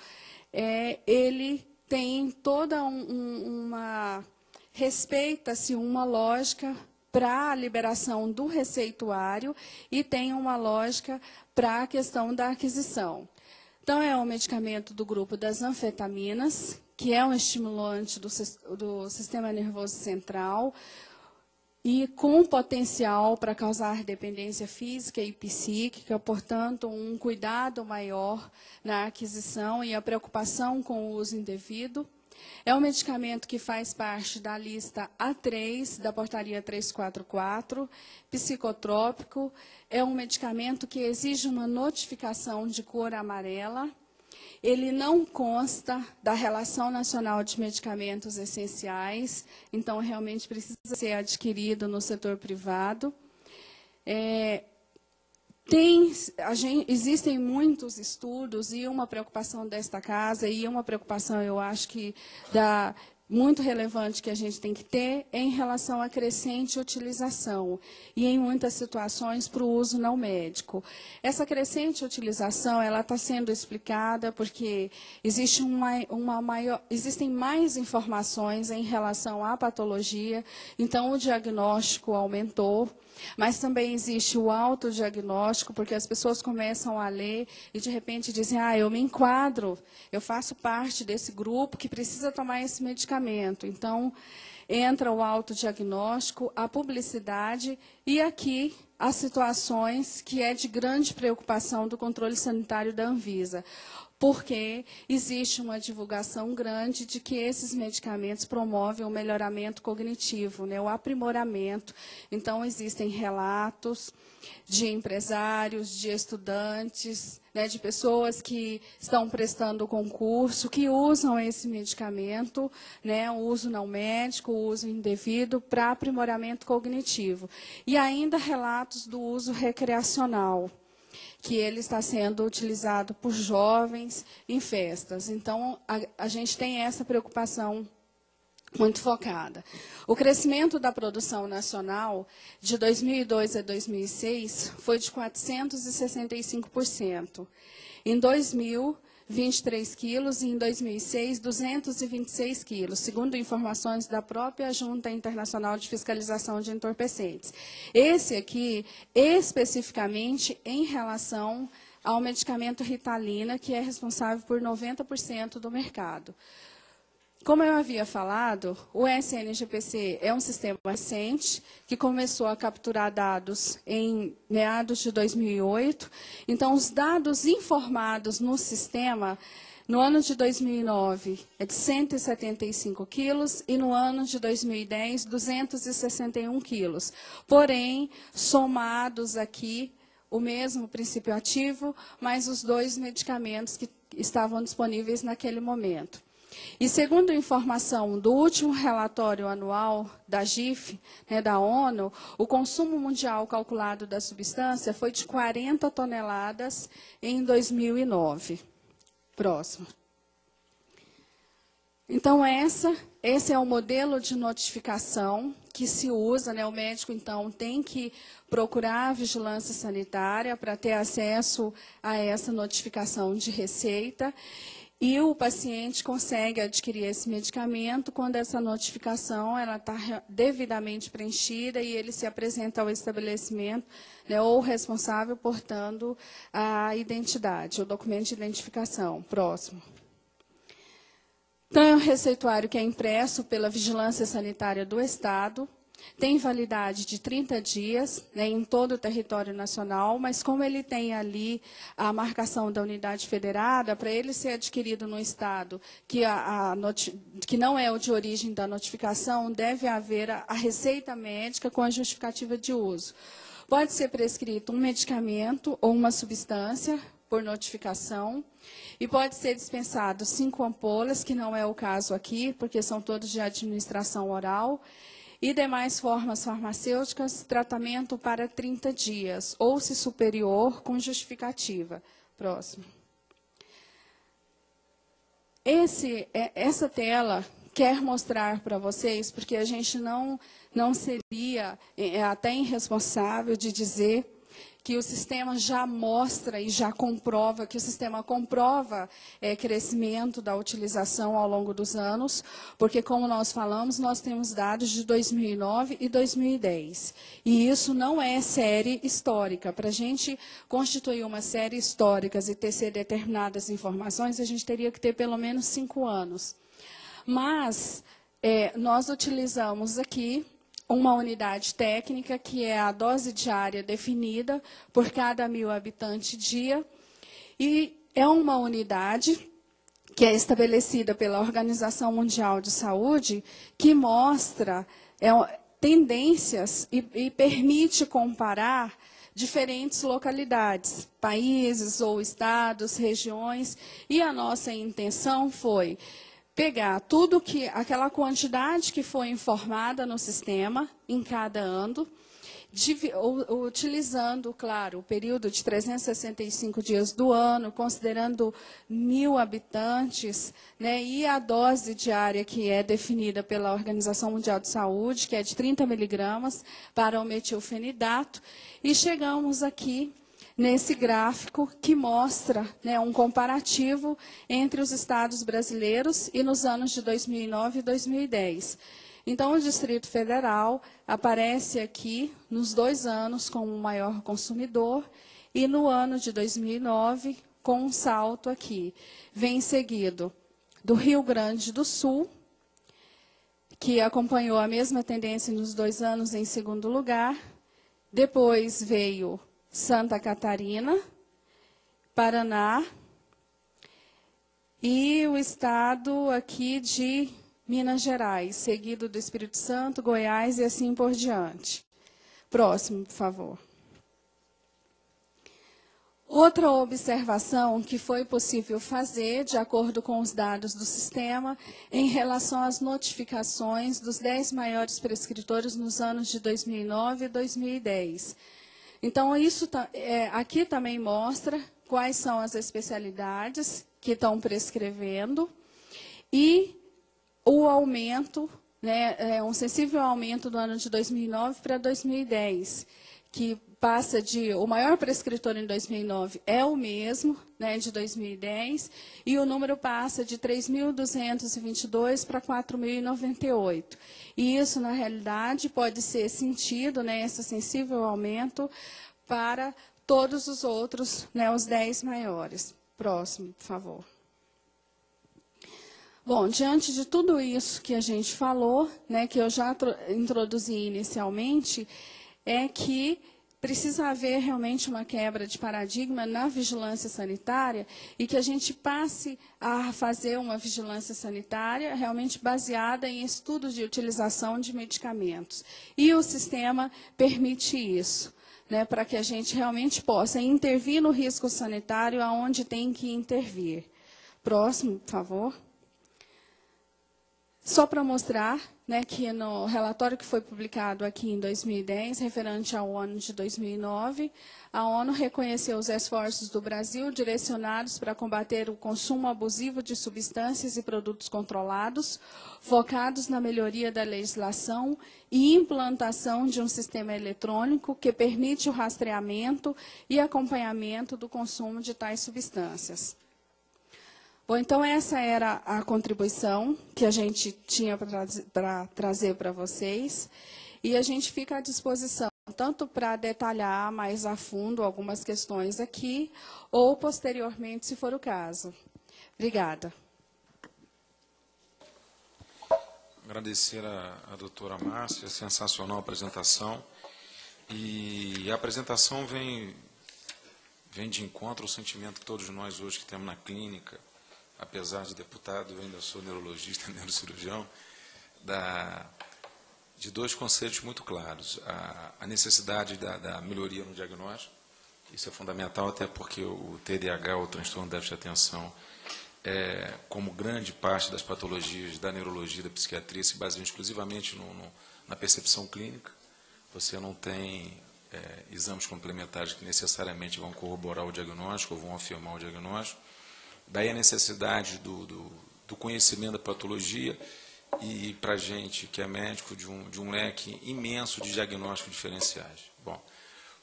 ele tem toda respeita-se uma lógica para a liberação do receituário e tem uma lógica para a questão da aquisição. Então, é um medicamento do grupo das anfetaminas, que é um estimulante do sistema nervoso central e com potencial para causar dependência física e psíquica, portanto, um cuidado maior na aquisição e a preocupação com o uso indevido. É um medicamento que faz parte da lista A3 da portaria 344, psicotrópico. É um medicamento que exige uma notificação de cor amarela. Ele não consta da Relação Nacional de Medicamentos Essenciais, então realmente precisa ser adquirido no setor privado. Existem muitos estudos e uma preocupação desta casa, e uma preocupação, eu acho que muito relevante que a gente tem que ter em relação à crescente utilização e, em muitas situações, para o uso não médico. Essa crescente utilização ela está sendo explicada porque existem mais informações em relação à patologia, então o diagnóstico aumentou. Mas também existe o autodiagnóstico, porque as pessoas começam a ler e, de repente, dizem, eu me enquadro, eu faço parte desse grupo que precisa tomar esse medicamento. Então, entra o autodiagnóstico, a publicidade e, aqui, as situações que é de grande preocupação do controle sanitário da Anvisa, porque existe uma divulgação grande de que esses medicamentos promovem o melhoramento cognitivo, né, o aprimoramento. Então, existem relatos de empresários, de estudantes, né, de pessoas que estão prestando concurso, que usam esse medicamento, né, o uso não médico, o uso indevido, para aprimoramento cognitivo. E ainda relatos do uso recreacional, que ele está sendo utilizado por jovens em festas. Então, a gente tem essa preocupação muito focada. O crescimento da produção nacional de 2002 a 2006 foi de 465%. Em 2000, 23 quilos, e em 2006, 226 quilos, segundo informações da própria Junta Internacional de Fiscalização de Entorpecentes. Esse aqui, especificamente, em relação ao medicamento Ritalina, que é responsável por 90% do mercado. Como eu havia falado, o SNGPC é um sistema recente que começou a capturar dados em meados de 2008. Então, os dados informados no sistema, no ano de 2009, é de 175 quilos e no ano de 2010, 261 quilos. Porém, somados aqui, o mesmo princípio ativo, mas os dois medicamentos que estavam disponíveis naquele momento. E segundo informação do último relatório anual da GIF, né, da ONU, o consumo mundial calculado da substância foi de 40 toneladas em 2009. Próximo. Então, esse é o modelo de notificação que se usa, né? O médico, então, tem que procurar a vigilância sanitária para ter acesso a essa notificação de receita. E o paciente consegue adquirir esse medicamento quando essa notificação está devidamente preenchida e ele se apresenta ao estabelecimento, né, ou responsável portando a identidade, o documento de identificação. Próximo. Então, é um receituário que é impresso pela Vigilância Sanitária do Estado, tem validade de 30 dias, né, em todo o território nacional, mas como ele tem ali a marcação da unidade federada, para ele ser adquirido no Estado que não é o de origem da notificação, deve haver a receita médica com a justificativa de uso. Pode ser prescrito um medicamento ou uma substância por notificação, e pode ser dispensado 5 ampolas, que não é o caso aqui, porque são todos de administração oral, e demais formas farmacêuticas, tratamento para 30 dias, ou se superior, com justificativa. Próximo. Essa tela quer mostrar para vocês, porque a gente não seria até irresponsável de dizer que o sistema já mostra e já comprova, que o sistema comprova crescimento da utilização ao longo dos anos, porque, como nós falamos, nós temos dados de 2009 e 2010. E isso não é série histórica. Para a gente constituir uma série histórica e tecer determinadas informações, a gente teria que ter pelo menos 5 anos. Mas nós utilizamos aqui uma unidade técnica, que é a dose diária definida por cada 1.000 habitantes dia, e é uma unidade que é estabelecida pela Organização Mundial de Saúde, que mostra tendências e permite comparar diferentes localidades, países ou estados, regiões, e a nossa intenção foi pegar aquela quantidade que foi informada no sistema em cada ano, utilizando, claro, o período de 365 dias do ano, considerando 1.000 habitantes, né, e a dose diária que é definida pela Organização Mundial de Saúde, que é de 30 miligramas para o metilfenidato, e chegamos aqui nesse gráfico que mostra, né, um comparativo entre os estados brasileiros e nos anos de 2009 e 2010. Então, o Distrito Federal aparece aqui nos 2 anos como o maior consumidor e no ano de 2009 com um salto aqui. Vem seguido do Rio Grande do Sul, que acompanhou a mesma tendência nos 2 anos em segundo lugar. Depois veio Santa Catarina, Paraná e o estado aqui de Minas Gerais, seguido do Espírito Santo, Goiás e assim por diante. Próximo, por favor. Outra observação que foi possível fazer, de acordo com os dados do sistema, em relação às notificações dos 10 maiores prescritores nos anos de 2009 e 2010. Então, isso aqui também mostra quais são as especialidades que estão prescrevendo e o aumento, né, um sensível aumento do ano de 2009 para 2010, que passa o maior prescritor em 2009 é o mesmo, né, de 2010, e o número passa de 3.222 para 4.098. E isso, na realidade, pode ser sentido, né, esse sensível aumento para todos os outros, né, os 10 maiores. Próximo, por favor. Bom, diante de tudo isso que a gente falou, né, que eu já introduzi inicialmente, é que precisa haver realmente uma quebra de paradigma na vigilância sanitária e que a gente passe a fazer uma vigilância sanitária realmente baseada em estudos de utilização de medicamentos. E o sistema permite isso, né, para que a gente realmente possa intervir no risco sanitário aonde tem que intervir. Próximo, por favor. Só para mostrar, né, que no relatório que foi publicado aqui em 2010, referente ao ano de 2009, a ONU reconheceu os esforços do Brasil direcionados para combater o consumo abusivo de substâncias e produtos controlados, focados na melhoria da legislação e implantação de um sistema eletrônico que permite o rastreamento e acompanhamento do consumo de tais substâncias. Bom, então essa era a contribuição que a gente tinha para trazer para vocês. E a gente fica à disposição, tanto para detalhar mais a fundo algumas questões aqui, ou posteriormente, se for o caso. Obrigada. Agradecer a doutora Márcia, sensacional apresentação. E a apresentação vem de encontro ao sentimento que todos nós hoje que temos na clínica, apesar de deputado, eu ainda sou neurologista, neurocirurgião, de dois conceitos muito claros. A necessidade da melhoria no diagnóstico, isso é fundamental, até porque o TDAH, o transtorno de déficit de atenção, como grande parte das patologias da neurologia e da psiquiatria, se baseiam exclusivamente na percepção clínica. Você não tem exames complementares que necessariamente vão corroborar o diagnóstico ou vão afirmar o diagnóstico. Daí a necessidade do conhecimento da patologia e, para a gente que é médico, de um leque imenso de diagnósticos diferenciais. Bom,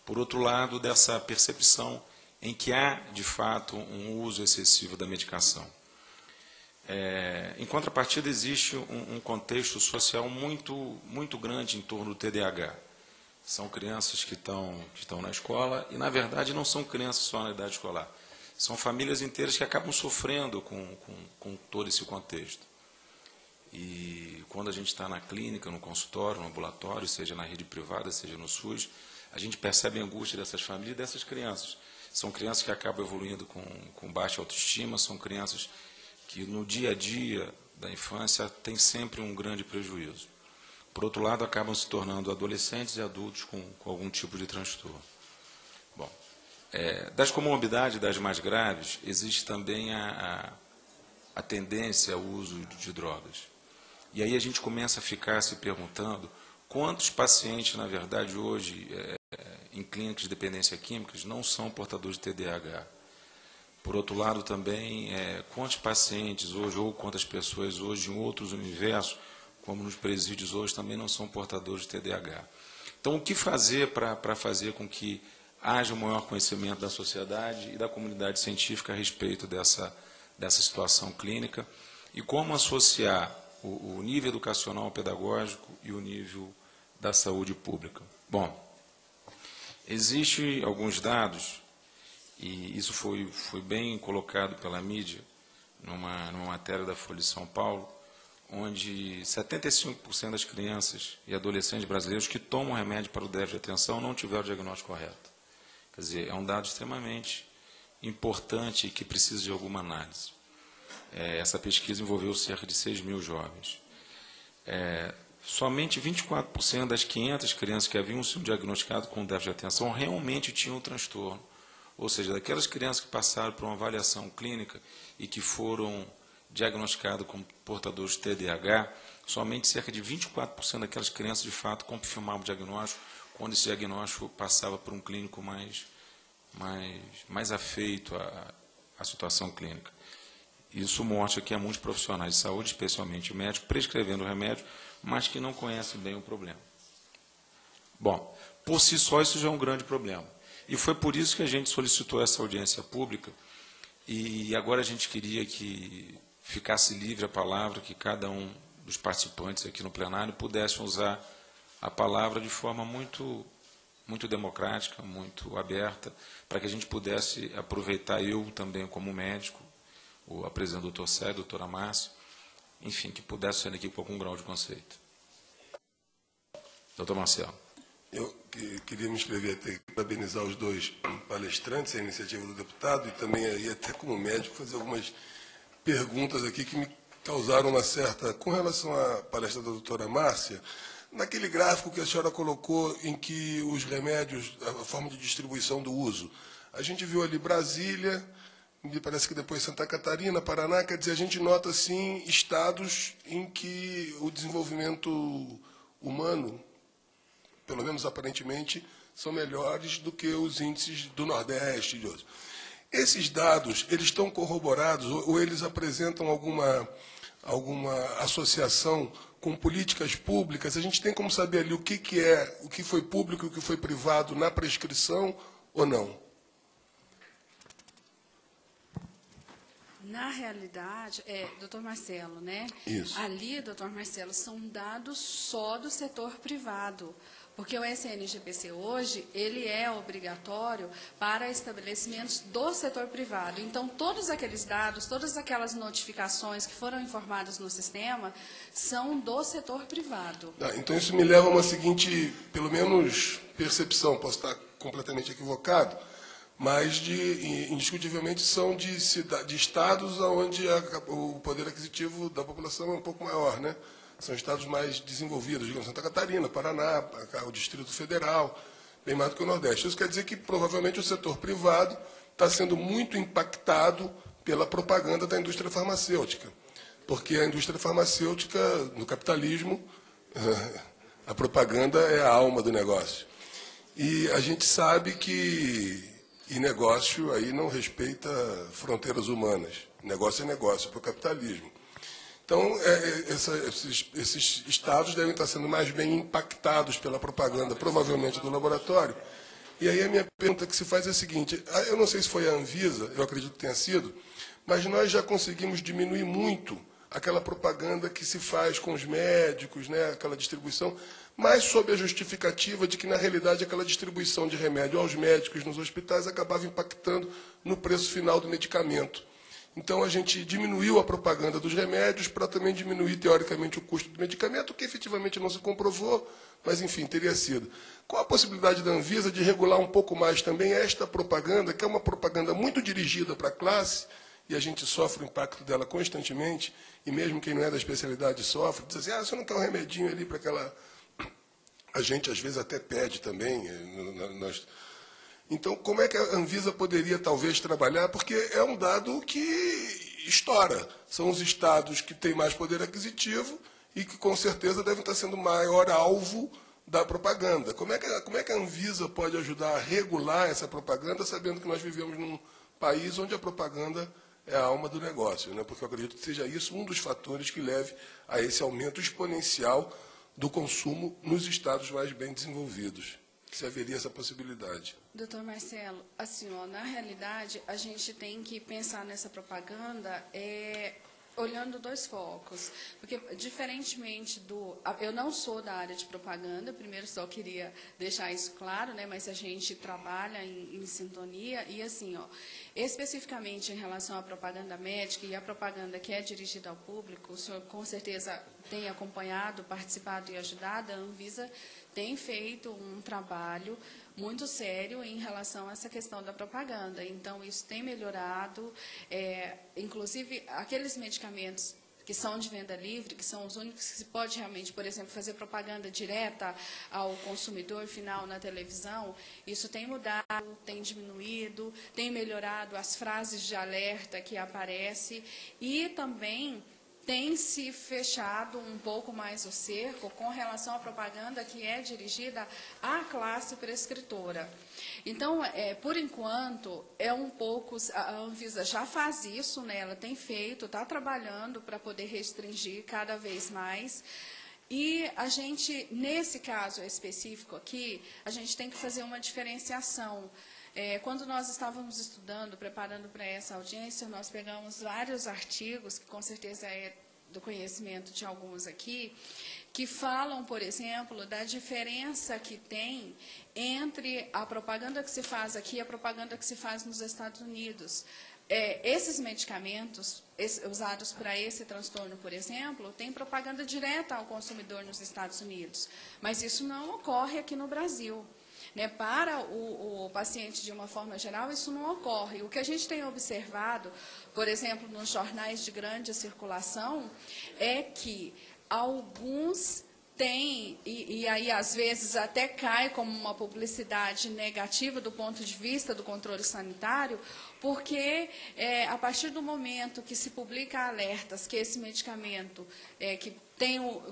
por outro lado, dessa percepção em que há, de fato, um uso excessivo da medicação. Em contrapartida, existe um contexto social muito grande em torno do TDAH. São crianças que estão na escola e, na verdade, não são crianças só na idade escolar. São famílias inteiras que acabam sofrendo com todo esse contexto. E quando a gente está na clínica, no consultório, no ambulatório, seja na rede privada, seja no SUS, a gente percebe a angústia dessas famílias e dessas crianças. São crianças que acabam evoluindo com baixa autoestima, são crianças que no dia a dia da infância têm sempre um grande prejuízo. Por outro lado, acabam se tornando adolescentes e adultos com algum tipo de transtorno. Bom, das comorbidades, das mais graves, existe também a tendência ao uso de drogas. E aí a gente começa a ficar se perguntando quantos pacientes, na verdade, hoje, em clínicas de dependência químicas, não são portadores de TDAH. Por outro lado, também, quantos pacientes hoje, ou quantas pessoas hoje, em outros universos, como nos presídios hoje, também não são portadores de TDAH. Então, o que fazer para fazer com que haja um maior conhecimento da sociedade e da comunidade científica a respeito dessa situação clínica e como associar o nível educacional pedagógico e o nível da saúde pública? Bom, existem alguns dados, e isso foi bem colocado pela mídia, numa matéria da Folha de São Paulo, onde 75% das crianças e adolescentes brasileiros que tomam remédio para o déficit de atenção não tiveram o diagnóstico correto. Quer dizer, é um dado extremamente importante e que precisa de alguma análise. Essa pesquisa envolveu cerca de 6 mil jovens. Somente 24% das 500 crianças que haviam sido diagnosticadas com déficit de atenção realmente tinham o transtorno. Ou seja, daquelas crianças que passaram por uma avaliação clínica e que foram diagnosticadas como portadores de TDAH, somente cerca de 24% daquelas crianças, de fato, confirmavam o diagnóstico, quando esse diagnóstico passava por um clínico mais afeito à situação clínica. Isso mostra que há muitos profissionais de saúde, especialmente médicos, prescrevendo o remédio, mas que não conhecem bem o problema. Bom, por si só isso já é um grande problema. E foi por isso que a gente solicitou essa audiência pública, e agora a gente queria que ficasse livre a palavra, que cada um dos participantes aqui no plenário pudesse usar a palavra de forma muito democrática, muito aberta, para que a gente pudesse aproveitar, eu também como médico, o apresentador doutor Sérgio, doutora Márcia, enfim, que pudesse sair aqui com algum grau de conceito. Doutor Marcelo. Eu queria me inscrever até parabenizar os dois palestrantes, a iniciativa do deputado, e também aí, até como médico, fazer algumas perguntas aqui que me causaram uma certa... Com relação à palestra da doutora Márcia, naquele gráfico que a senhora colocou em que os remédios, a forma de distribuição do uso, a gente viu ali Brasília, me parece que depois Santa Catarina, Paraná, quer dizer, a gente nota, sim, estados em que o desenvolvimento humano, pelo menos aparentemente, são melhores do que os índices do Nordeste e de outros. Esses dados, eles estão corroborados ou eles apresentam alguma associação com políticas públicas? A gente tem como saber ali o que foi público e o que foi privado na prescrição ou não? Na realidade, doutor Marcelo, né? Isso. Ali, doutor Marcelo, são dados só do setor privado. Porque o SNGPC hoje, ele é obrigatório para estabelecimentos do setor privado. Então, todos aqueles dados, todas aquelas notificações que foram informadas no sistema, são do setor privado. Então, isso me leva a uma seguinte, pelo menos, percepção. Posso estar completamente equivocado, mas, indiscutivelmente, são de estados onde o poder aquisitivo da população é um pouco maior, né? São estados mais desenvolvidos, digamos, Santa Catarina, Paraná, o Distrito Federal, bem mais do que o Nordeste. Isso quer dizer que, provavelmente, o setor privado está sendo muito impactado pela propaganda da indústria farmacêutica. Porque a indústria farmacêutica, no capitalismo, a propaganda é a alma do negócio. E a gente sabe que negócio aí não respeita fronteiras humanas. Negócio é negócio para o capitalismo. Então, esses estados devem estar sendo mais bem impactados pela propaganda, provavelmente do laboratório. E aí a minha pergunta que se faz é a seguinte, eu não sei se foi a Anvisa, eu acredito que tenha sido, mas nós já conseguimos diminuir muito aquela propaganda que se faz com os médicos, né, aquela distribuição, mas sob a justificativa de que, na realidade, aquela distribuição de remédio aos médicos nos hospitais acabava impactando no preço final do medicamento. Então, a gente diminuiu a propaganda dos remédios para também diminuir, teoricamente, o custo do medicamento, que efetivamente não se comprovou, mas, enfim, teria sido. Qual a possibilidade da Anvisa de regular um pouco mais também esta propaganda, que é uma propaganda muito dirigida para a classe, e a gente sofre o impacto dela constantemente, e mesmo quem não é da especialidade sofre, diz assim, você não quer um remedinho ali para aquela... A gente, às vezes, até pede também, Então, como é que a Anvisa poderia, talvez, trabalhar? Porque é um dado que estoura. São os estados que têm mais poder aquisitivo e que, com certeza, devem estar sendo maior alvo da propaganda. Como é que a Anvisa pode ajudar a regular essa propaganda, sabendo que nós vivemos num país onde a propaganda é a alma do negócio, né? Porque eu acredito que seja isso um dos fatores que leve a esse aumento exponencial do consumo nos estados mais bem desenvolvidos. Se haveria essa possibilidade. Doutor Marcelo, assim, na realidade, a gente tem que pensar nessa propaganda olhando dois focos. Porque, diferentemente eu não sou da área de propaganda, primeiro só queria deixar isso claro, né, mas a gente trabalha em sintonia, e assim, especificamente em relação à propaganda médica e à propaganda que é dirigida ao público, o senhor com certeza tem acompanhado, participado e ajudado, a Anvisa tem feito um trabalho muito sério em relação a essa questão da propaganda. Então, isso tem melhorado. Inclusive, aqueles medicamentos que são de venda livre, que são os únicos que se pode realmente, por exemplo, fazer propaganda direta ao consumidor final na televisão, isso tem mudado, tem diminuído, tem melhorado as frases de alerta que aparecem e também tem se fechado um pouco mais o cerco com relação à propaganda que é dirigida à classe prescritora. Então, por enquanto, a Anvisa já faz isso, né? Ela tem feito, está trabalhando para poder restringir cada vez mais. E a gente, nesse caso específico aqui, a gente tem que fazer uma diferenciação. Quando nós estávamos estudando, preparando para essa audiência, nós pegamos vários artigos, que com certeza é do conhecimento de alguns aqui, que falam, por exemplo, da diferença que tem entre a propaganda que se faz aqui e a propaganda que se faz nos Estados Unidos. Esses medicamentos usados para esse transtorno, por exemplo, tem propaganda direta ao consumidor nos Estados Unidos, mas isso não ocorre aqui no Brasil. Para o paciente, de uma forma geral, isso não ocorre. O que a gente tem observado, por exemplo, nos jornais de grande circulação, é que alguns tem, e aí às vezes até cai como uma publicidade negativa do ponto de vista do controle sanitário, porque a partir do momento que se publica alertas que esse medicamento, que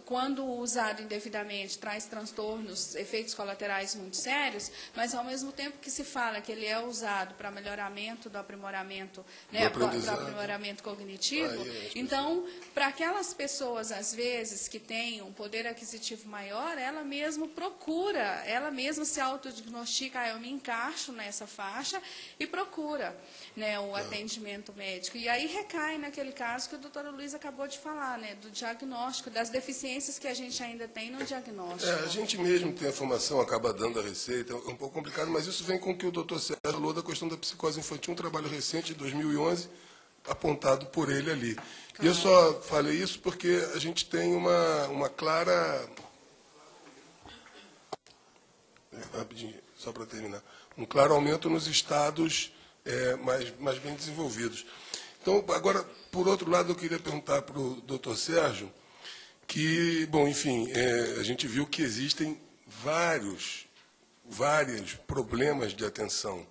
quando usado indevidamente, traz transtornos, efeitos colaterais muito sérios, mas ao mesmo tempo que se fala que ele é usado para melhoramento do aprimoramento, né, para aprimoramento cognitivo, então, para aquelas pessoas, às vezes, que têm um poder aquisitivo maior, ela mesma procura, ela mesma se autodiagnostica, eu me encaixo nessa faixa e procura, né, o atendimento médico. E aí recai naquele caso que a doutora Luiza acabou de falar, né, do diagnóstico, das deficiências que a gente ainda tem no diagnóstico. A gente mesmo tem a formação, acaba dando a receita, é um pouco complicado, mas isso vem com o que o doutor Sérgio falou da questão da psicose infantil, um trabalho recente de 2011, apontado por ele ali. Claro. E eu só falei isso porque a gente tem uma clara... Rapidinho, só para terminar. Um claro aumento nos estados mais bem desenvolvidos. Então, agora, por outro lado, eu queria perguntar para o doutor Sérgio que, bom, enfim, a gente viu que existem vários problemas de atenção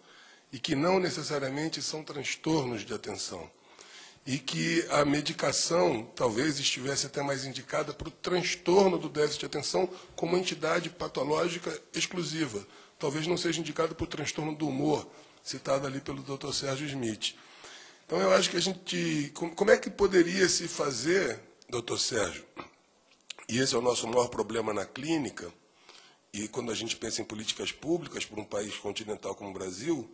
e que não necessariamente são transtornos de atenção e que a medicação talvez estivesse até mais indicada para o transtorno do déficit de atenção como entidade patológica exclusiva. Talvez não seja indicada para o transtorno do humor, citado ali pelo Dr. Sérgio Smith. Então, eu acho que a gente... Como é que poderia se fazer, doutor Sérgio, e esse é o nosso maior problema na clínica, e quando a gente pensa em políticas públicas para um país continental como o Brasil,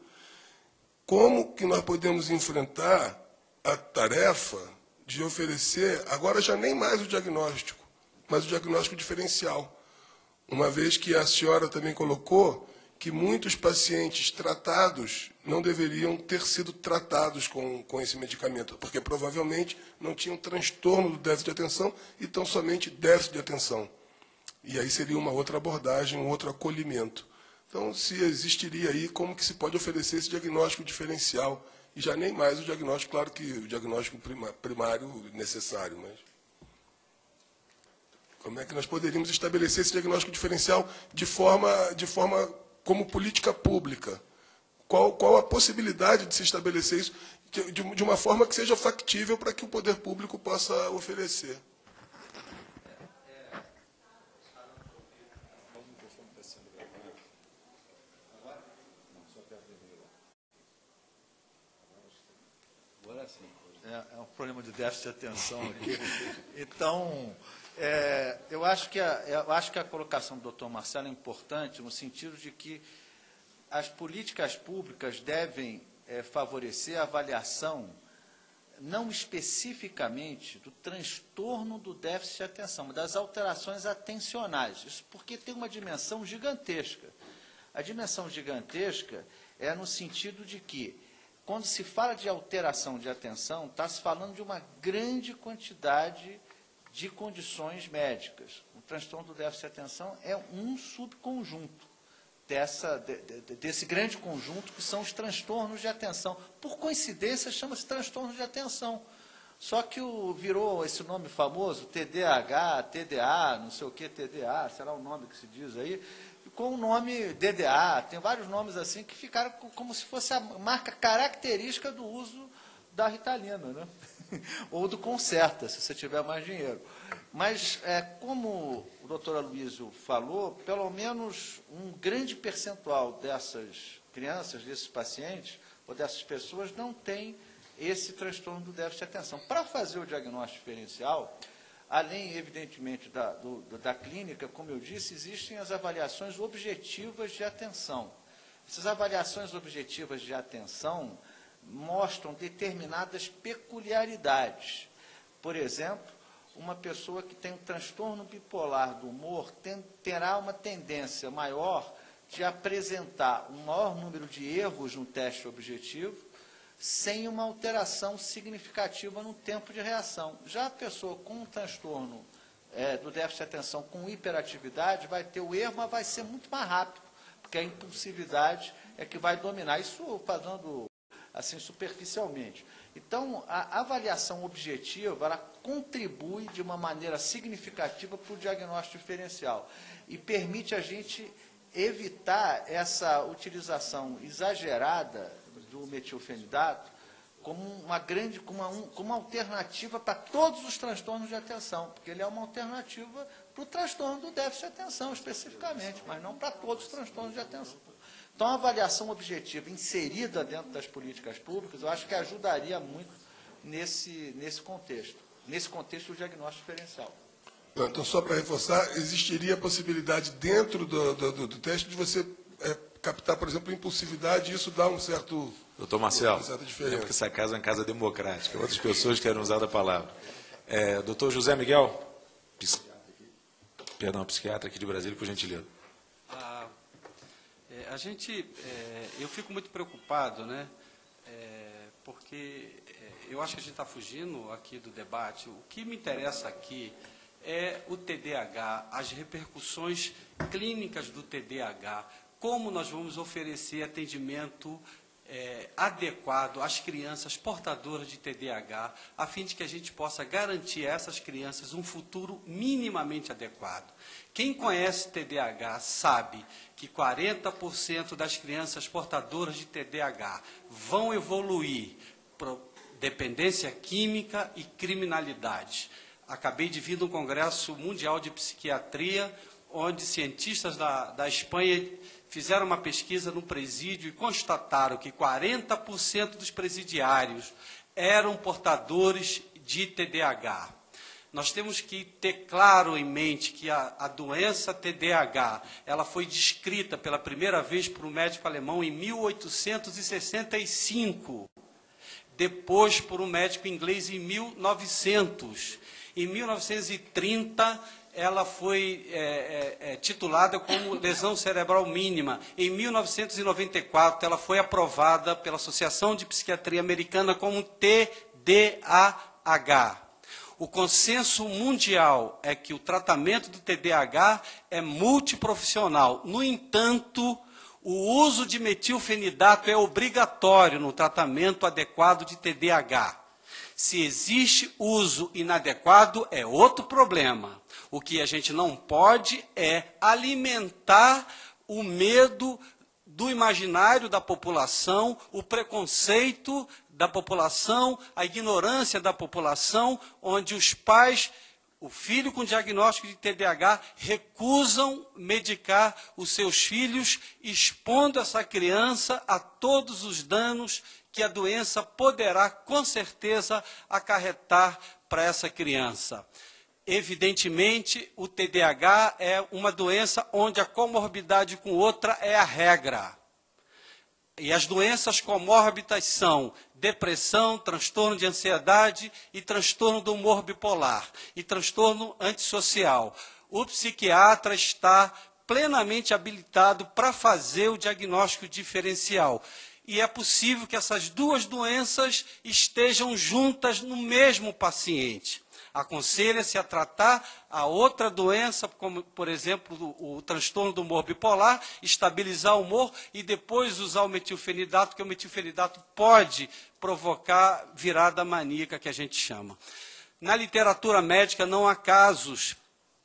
como que nós podemos enfrentar a tarefa de oferecer, agora já nem mais o diagnóstico, mas o diagnóstico diferencial, uma vez que a senhora também colocou que muitos pacientes tratados não deveriam ter sido tratados com esse medicamento, porque provavelmente não tinham transtorno do déficit de atenção e tão somente déficit de atenção. E aí seria uma outra abordagem, um outro acolhimento. Então, se existiria aí, como que se pode oferecer esse diagnóstico diferencial, e já nem mais o diagnóstico, claro que o diagnóstico primário necessário, mas... Como é que nós poderíamos estabelecer esse diagnóstico diferencial de forma como política pública? Qual a possibilidade de se estabelecer isso de uma forma que seja factível para que o poder público possa oferecer? Agora sim. É um problema de déficit de atenção aqui. Então, eu acho que a colocação do Dr. Marcelo é importante no sentido de que as políticas públicas devem favorecer a avaliação, não especificamente do transtorno do déficit de atenção, mas das alterações atencionais. Isso porque tem uma dimensão gigantesca. A dimensão gigantesca é no sentido de que, quando se fala de alteração de atenção, está se falando de uma grande quantidade de condições médicas. O transtorno do déficit de atenção é um subconjunto desse grande conjunto que são os transtornos de atenção. Por coincidência, chama-se transtorno de atenção. Só que virou esse nome famoso, TDAH, TDA, não sei o que, TDA, será o nome que se diz aí, com o nome DDA. Tem vários nomes assim que ficaram como se fosse a marca característica do uso da Ritalina, né? Ou do Concerta, se você tiver mais dinheiro. Mas, como o doutor Aloysio falou, pelo menos um grande percentual dessas crianças, desses pacientes, ou dessas pessoas, não tem esse transtorno do déficit de atenção. Para fazer o diagnóstico diferencial, além, evidentemente, da clínica, como eu disse, existem as avaliações objetivas de atenção. Essas avaliações objetivas de atenção mostram determinadas peculiaridades. Por exemplo, uma pessoa que tem um transtorno bipolar do humor terá uma tendência maior de apresentar um maior número de erros no teste objetivo, sem uma alteração significativa no tempo de reação. Já a pessoa com um transtorno do déficit de atenção com hiperatividade vai ter o erro, mas vai ser muito mais rápido, porque a impulsividade é que vai dominar. Isso fazendo assim, superficialmente. Então, a avaliação objetiva, ela contribui de uma maneira significativa para o diagnóstico diferencial e permite a gente evitar essa utilização exagerada do metilfenidato como uma alternativa para todos os transtornos de atenção, porque ele é uma alternativa para o transtorno do déficit de atenção, especificamente, mas não para todos os transtornos de atenção. Então, a avaliação objetiva inserida dentro das políticas públicas, eu acho que ajudaria muito nesse contexto do diagnóstico diferencial. Então, só para reforçar, existiria a possibilidade dentro do teste de você captar, por exemplo, impulsividade, e isso dá um certo... Doutor Marcelo, uma certa é diferença. porque essa casa é uma casa democrática, outras pessoas querem usar a palavra. Doutor José Miguel, psiquiatra aqui de Brasília, por gentileza. Eu fico muito preocupado, né, porque eu acho que a gente está fugindo aqui do debate. O que me interessa aqui é o TDAH, as repercussões clínicas do TDAH, como nós vamos oferecer atendimento adequado às crianças portadoras de TDAH, a fim de que a gente possa garantir a essas crianças um futuro minimamente adequado. Quem conhece TDAH sabe que 40% das crianças portadoras de TDAH vão evoluir para dependência química e criminalidade. Acabei de vir de um Congresso Mundial de Psiquiatria, onde cientistas da Espanha fizeram uma pesquisa no presídio e constataram que 40% dos presidiários eram portadores de TDAH. Nós temos que ter claro em mente que a doença TDAH, ela foi descrita pela primeira vez por um médico alemão em 1865, depois por um médico inglês em 1900. Em 1930, ela foi titulada como lesão cerebral mínima. Em 1994, ela foi aprovada pela Associação de Psiquiatria Americana como TDAH. O consenso mundial é que o tratamento do TDAH é multiprofissional. No entanto, o uso de metilfenidato é obrigatório no tratamento adequado de TDAH. Se existe uso inadequado, é outro problema. O que a gente não pode é alimentar o medo do imaginário da população, o preconceito da população, a ignorância da população, onde os pais, o filho com diagnóstico de TDAH, recusam medicar os seus filhos, expondo essa criança a todos os danos que a doença poderá, com certeza, acarretar para essa criança. Evidentemente, o TDAH é uma doença onde a comorbidade com outra é a regra. E as doenças comórbidas são depressão, transtorno de ansiedade e transtorno do humor bipolar, e transtorno antissocial. O psiquiatra está plenamente habilitado para fazer o diagnóstico diferencial. E é possível que essas duas doenças estejam juntas no mesmo paciente. Aconselha-se a tratar a outra doença, como, por exemplo, o transtorno do humor bipolar, estabilizar o humor e depois usar o metilfenidato, porque o metilfenidato pode provocar virada maníaca, que a gente chama. Na literatura médica não há casos,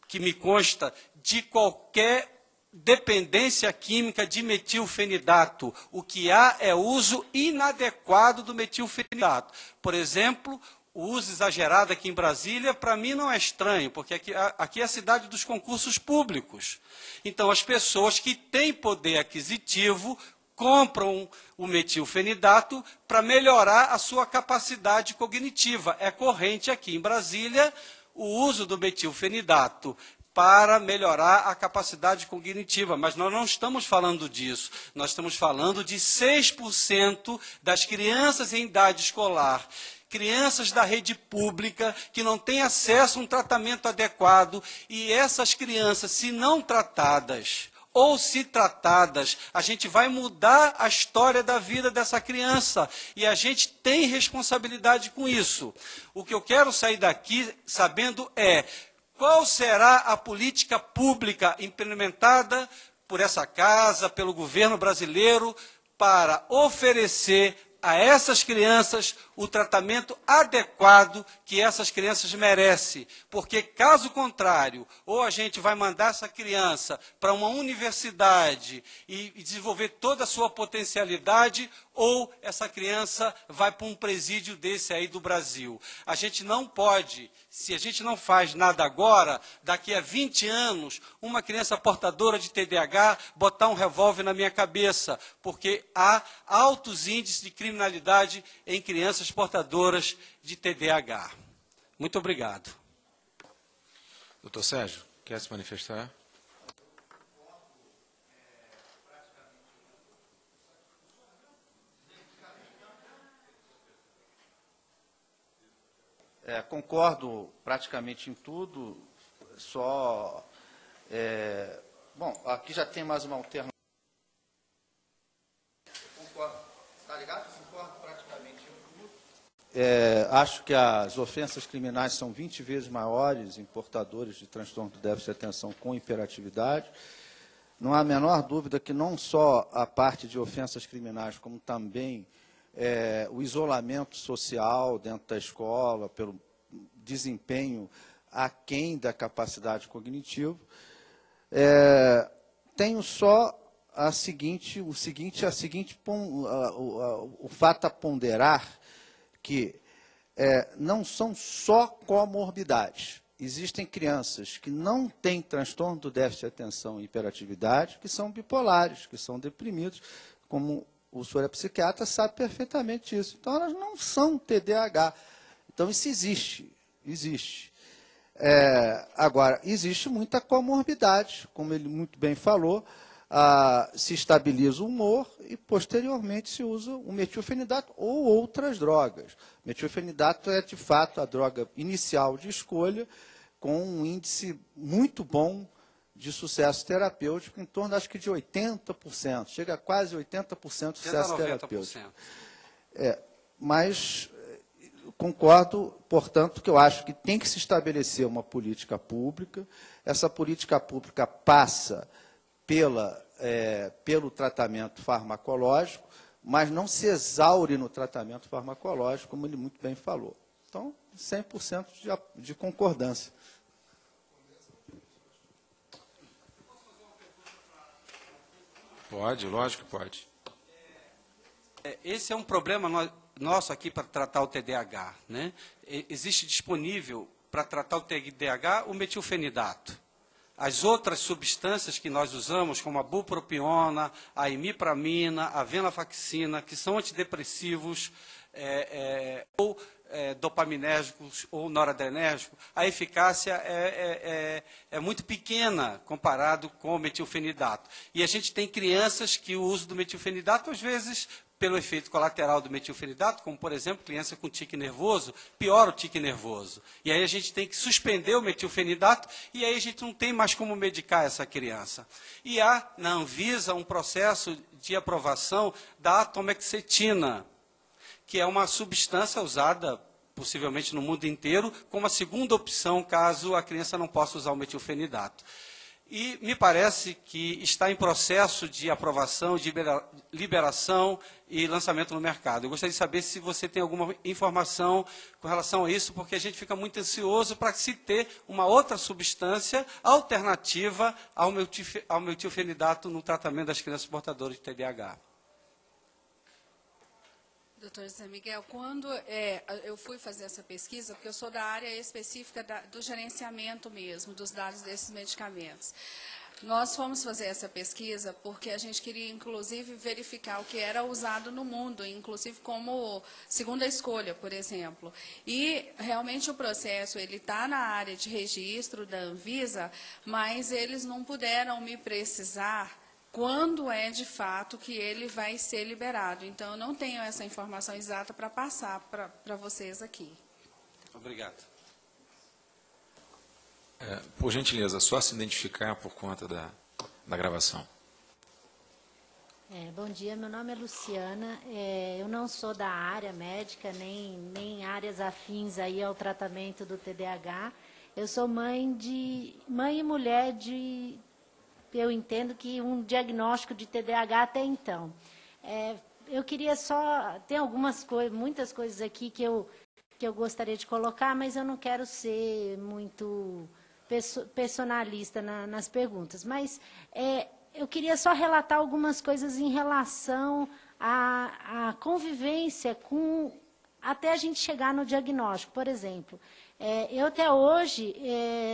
que me consta, de qualquer dependência química de metilfenidato. O que há é uso inadequado do metilfenidato. Por exemplo, o uso exagerado aqui em Brasília, para mim, não é estranho, porque aqui é a cidade dos concursos públicos. Então, as pessoas que têm poder aquisitivo compram o metilfenidato para melhorar a sua capacidade cognitiva. É corrente aqui em Brasília o uso do metilfenidato para melhorar a capacidade cognitiva, mas nós não estamos falando disso. Nós estamos falando de 6% das crianças em idade escolar, crianças da rede pública que não têm acesso a um tratamento adequado, e essas crianças, se não tratadas, ou se tratadas, a gente vai mudar a história da vida dessa criança, e a gente tem responsabilidade com isso. O que eu quero sair daqui sabendo é qual será a política pública implementada por essa casa, pelo governo brasileiro, para oferecer a essas crianças o tratamento adequado que essas crianças merecem. Porque, caso contrário, ou a gente vai mandar essa criança para uma universidade e desenvolver toda a sua potencialidade, ou essa criança vai para um presídio desse aí do Brasil. A gente não pode, se a gente não faz nada agora, daqui a 20 anos, uma criança portadora de TDAH botar um revólver na minha cabeça, porque há altos índices de criminalidade em crianças portadoras de TDAH. Muito obrigado. Doutor Sérgio, quer se manifestar? Concordo praticamente em tudo, só... bom, aqui já tem mais uma alternativa. Concordo, tá ligado? Concordo praticamente em tudo. Acho que as ofensas criminais são 20 vezes maiores em portadores de transtorno do déficit de atenção com hiperatividade. Não há a menor dúvida que não só a parte de ofensas criminais, como também o isolamento social dentro da escola, pelo desempenho aquém da capacidade cognitiva. Tenho só o fato a ponderar que não são só comorbidades. Existem crianças que não têm transtorno do déficit de atenção e hiperatividade, que são bipolares, que são deprimidos, como o senhor é psiquiatra, sabe perfeitamente isso. Então, elas não são TDAH. Então, isso existe. Agora, existe muita comorbidade, como ele muito bem falou, se estabiliza o humor e, posteriormente, se usa o metilfenidato ou outras drogas. O metilfenidato é, de fato, a droga inicial de escolha, com um índice muito bom de sucesso terapêutico, em torno, acho que, de 80%. Chega a quase 80% de sucesso terapêutico. Mas concordo, portanto, que eu acho que tem que se estabelecer uma política. Essa política pública passa pelo tratamento farmacológico, mas não se exaure no tratamento farmacológico, como ele muito bem falou. Então, 100% de concordância. Pode, lógico que pode. Esse é um problema nosso aqui para tratar o TDAH, né? Existe disponível para tratar o TDAH o metilfenidato. As outras substâncias que nós usamos, como a bupropiona, a imipramina, a venlafaxina, que são antidepressivos ou dopaminérgicos ou noradrenérgicos, a eficácia é muito pequena comparado com o metilfenidato. E a gente tem crianças que o uso do metilfenidato, às vezes, pelo efeito colateral do metilfenidato, como, por exemplo, criança com tique nervoso, piora o tique nervoso. E aí a gente tem que suspender o metilfenidato e aí a gente não tem mais como medicar essa criança. E há, na Anvisa, um processo de aprovação da atomexetina, que é uma substância usada, possivelmente no mundo inteiro, como a segunda opção, caso a criança não possa usar o metilfenidato. E me parece que está em processo de aprovação, de liberação e lançamento no mercado. Eu gostaria de saber se você tem alguma informação com relação a isso, porque a gente fica muito ansioso para se ter uma outra substância alternativa ao metilfenidato no tratamento das crianças portadoras de TDAH. Doutor Zé Miguel, quando eu fui fazer essa pesquisa, porque eu sou da área específica do gerenciamento mesmo, dos dados desses medicamentos. Nós fomos fazer essa pesquisa porque a gente queria, inclusive, verificar o que era usado no mundo, inclusive como segunda escolha, por exemplo. E, realmente, o processo está na área de registro da Anvisa, mas eles não puderam me precisar quando é, de fato, que ele vai ser liberado. Então, eu não tenho essa informação exata para passar para vocês aqui. Obrigado. Por gentileza, só se identificar por conta da gravação. Bom dia, meu nome é Luciana. Eu não sou da área médica, nem áreas afins aí ao tratamento do TDAH. Eu sou mãe e mulher eu entendo que um diagnóstico de TDAH até então. Eu eu queria só... Tem algumas coisas, muitas coisas aqui que eu gostaria de colocar, mas eu não quero ser muito personalista nas perguntas. Mas eu queria só relatar algumas coisas em relação à convivência com... até a gente chegar no diagnóstico. Por exemplo, eu até hoje,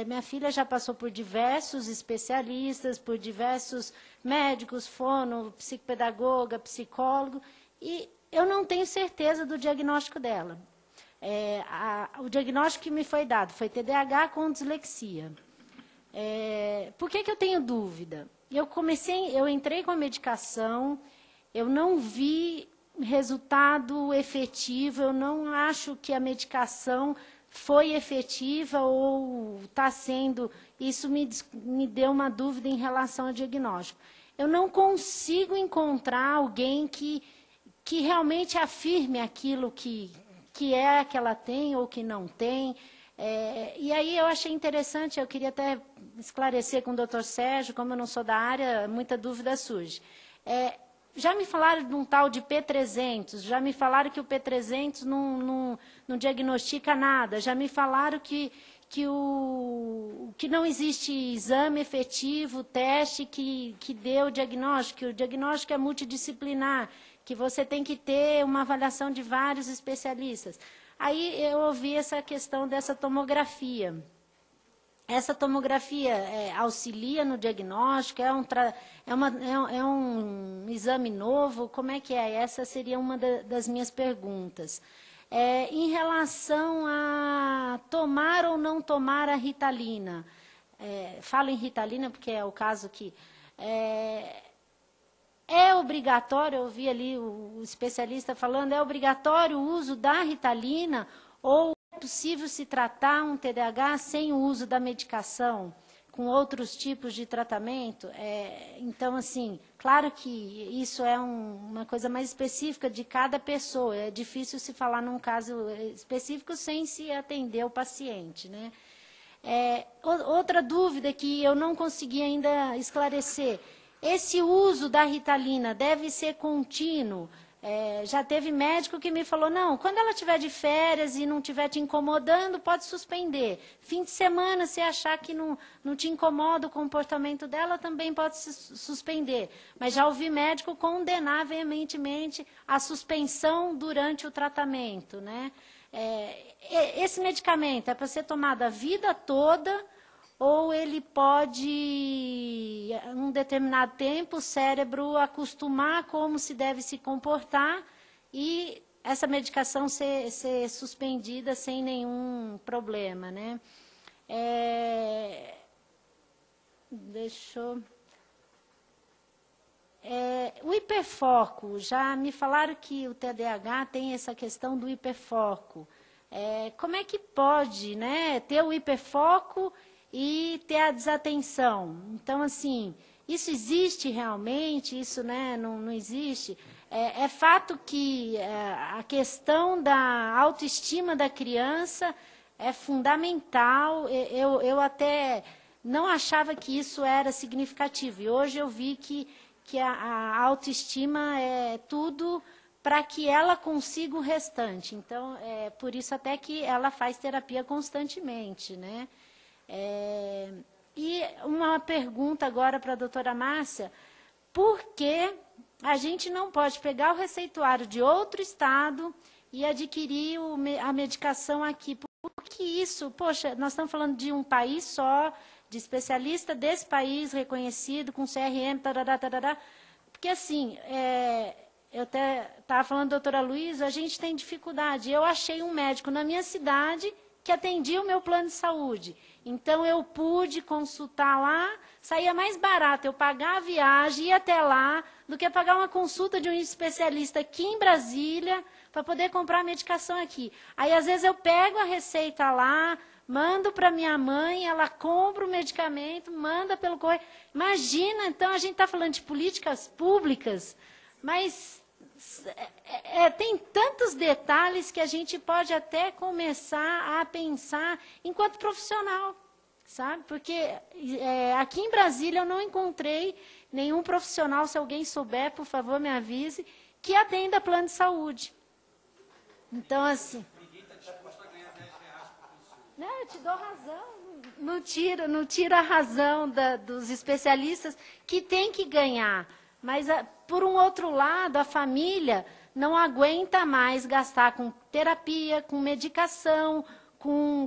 minha filha já passou por diversos especialistas, por diversos médicos, fono, psicopedagoga, psicólogo, e eu não tenho certeza do diagnóstico dela. O diagnóstico que me foi dado foi TDAH com dislexia. Por que eu tenho dúvida? Eu entrei com a medicação, eu não vi resultado efetivo, eu não acho que a medicação foi efetiva ou está sendo... Isso me deu uma dúvida em relação ao diagnóstico. Eu não consigo encontrar alguém que realmente afirme aquilo que ela tem ou que não tem. E aí eu achei interessante, eu queria até esclarecer com o doutor Sérgio, como eu não sou da área, muita dúvida surge. Já me falaram de um tal de P300, já me falaram que o P300 não diagnostica nada, já me falaram que não existe exame efetivo, teste que dê o diagnóstico, que o diagnóstico é multidisciplinar, que você tem que ter uma avaliação de vários especialistas. Aí eu ouvi essa questão dessa tomografia. Essa tomografia auxilia no diagnóstico? É um exame novo? Como é que é? Essa seria uma das minhas perguntas. Em relação a tomar ou não tomar a Ritalina. Falo em Ritalina porque é o caso que... É obrigatório, eu ouvi ali o especialista falando, é obrigatório o uso da Ritalina ou é possível se tratar um TDAH sem o uso da medicação, com outros tipos de tratamento? Então, assim, claro que isso é uma coisa mais específica de cada pessoa, é difícil se falar num caso específico sem se atender o paciente, né? Outra dúvida que eu não consegui ainda esclarecer, esse uso da Ritalina deve ser contínuo? Já teve médico que me falou, não, quando ela estiver de férias e não estiver te incomodando, pode suspender. Fim de semana, se achar que não te incomoda o comportamento dela, também pode se suspender. Mas já ouvi médico condenar veementemente a suspensão durante o tratamento, né? Esse medicamento é para ser tomado a vida toda, ou ele pode, em um determinado tempo, o cérebro acostumar como se deve se comportar e essa medicação ser suspendida sem nenhum problema, né? O hiperfoco, já me falaram que o TDAH tem essa questão do hiperfoco. Como é que pode, né, ter o hiperfoco e ter a desatenção? Então, assim, isso existe realmente? Isso, né, não existe? É fato que a questão da autoestima da criança é fundamental. Eu até não achava que isso era significativo. E hoje eu vi que a autoestima é tudo para que ela consiga o restante. Então, por isso até que ela faz terapia constantemente, né? E uma pergunta agora para a doutora Márcia, por que a gente não pode pegar o receituário de outro estado e adquirir a medicação aqui? Por que isso? Poxa, nós estamos falando de um país só, de especialista desse país reconhecido, com CRM, tarará, tarará. Porque assim, eu até estava falando, doutora Luísa, a gente tem dificuldade. Eu achei um médico na minha cidade que atendia o meu plano de saúde. Então, eu pude consultar lá, saía mais barato eu pagar a viagem, ir até lá, do que pagar uma consulta de um especialista aqui em Brasília, para poder comprar a medicação aqui. Aí, às vezes, eu pego a receita lá, mando para minha mãe, ela compra o medicamento, manda pelo correio. Imagina, então, a gente está falando de políticas públicas, mas tem tantos detalhes que a gente pode até começar a pensar enquanto profissional, sabe? Porque aqui em Brasília eu não encontrei nenhum profissional, se alguém souber, por favor, me avise, que atenda plano de saúde. Então, assim... Não, eu te dou razão. Não tira a razão dos especialistas que tem que ganhar. Mas, por um outro lado, a família não aguenta mais gastar com terapia, com medicação,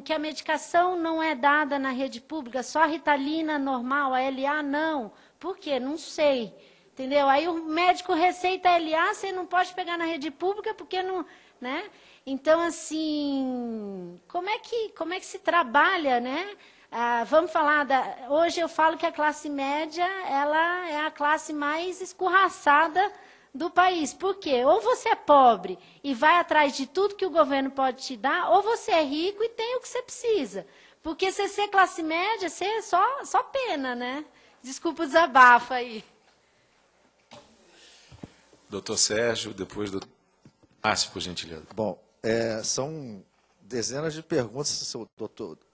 que a medicação não é dada na rede pública, só a Ritalina normal, a LA não. Por quê? Não sei. Entendeu? Aí o médico receita a LA, você não pode pegar na rede pública porque não... Né? Então, assim, como é que se trabalha, né? Vamos falar, hoje eu falo que a classe média ela é a classe mais escorraçada do país. Por quê? Ou você é pobre e vai atrás de tudo que o governo pode te dar, ou você é rico e tem o que você precisa. Porque se você é classe média, você é só pena, né? Desculpa o desabafo aí. Doutor Sérgio, depois do Márcio, por gentileza. Bom, são dezenas de perguntas. O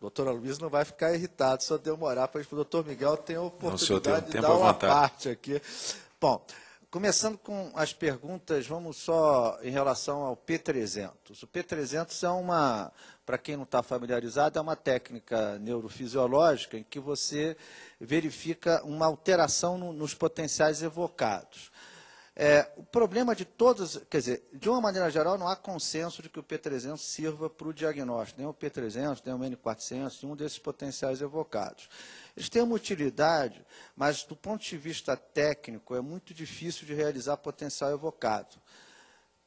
doutor Luiz não vai ficar irritado se eu demorar, para o doutor Miguel ter a oportunidade de dar uma parte aqui. Bom, começando com as perguntas, vamos só em relação ao P300. O P300 é uma, para quem não está familiarizado, é uma técnica neurofisiológica em que você verifica uma alteração nos potenciais evocados. O problema de todos, quer dizer, de uma maneira geral, não há consenso de que o P300 sirva para o diagnóstico, nem o P300, nem o N400, nenhum desses potenciais evocados. Eles têm uma utilidade, mas do ponto de vista técnico é muito difícil de realizar potencial evocado.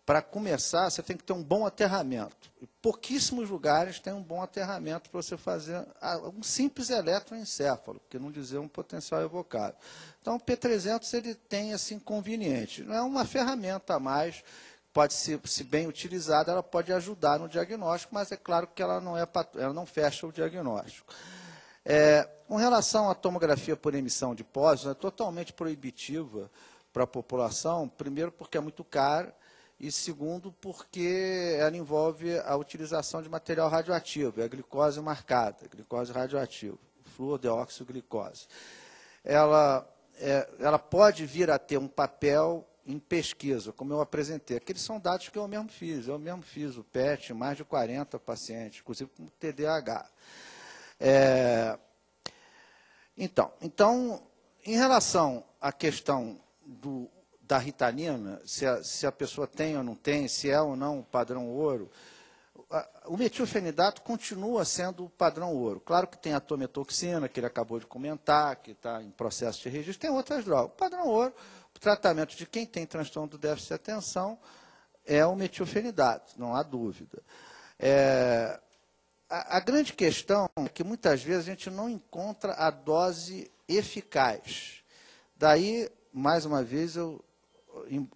Para começar, você tem que ter um bom aterramento. E pouquíssimos lugares têm um bom aterramento para você fazer um simples eletroencéfalo, que não dizer um potencial evocado. Então, o P300 ele tem esse inconveniente. Não é uma ferramenta a mais, pode ser, se bem utilizada, ela pode ajudar no diagnóstico, mas é claro que ela não fecha o diagnóstico. Com relação à tomografia por emissão de pósitos, é totalmente proibitiva para a população, primeiro porque é muito cara, e segundo, porque ela envolve a utilização de material radioativo, é a glicose marcada, glicose radioativa, fluordeoxiglicose. Ela pode vir a ter um papel em pesquisa, como eu apresentei. Aqueles são dados que eu mesmo fiz o PET, mais de 40 pacientes, inclusive com TDAH. Então, em relação à questão da Ritalina, se a pessoa tem ou não tem, se é ou não o padrão ouro, o metilfenidato continua sendo o padrão ouro. Claro que tem a tometoxina, que ele acabou de comentar, que está em processo de registro, tem outras drogas. O padrão ouro, o tratamento de quem tem transtorno do déficit de atenção, é o metilfenidato, não há dúvida. A grande questão é que muitas vezes a gente não encontra a dose eficaz. Daí, mais uma vez, eu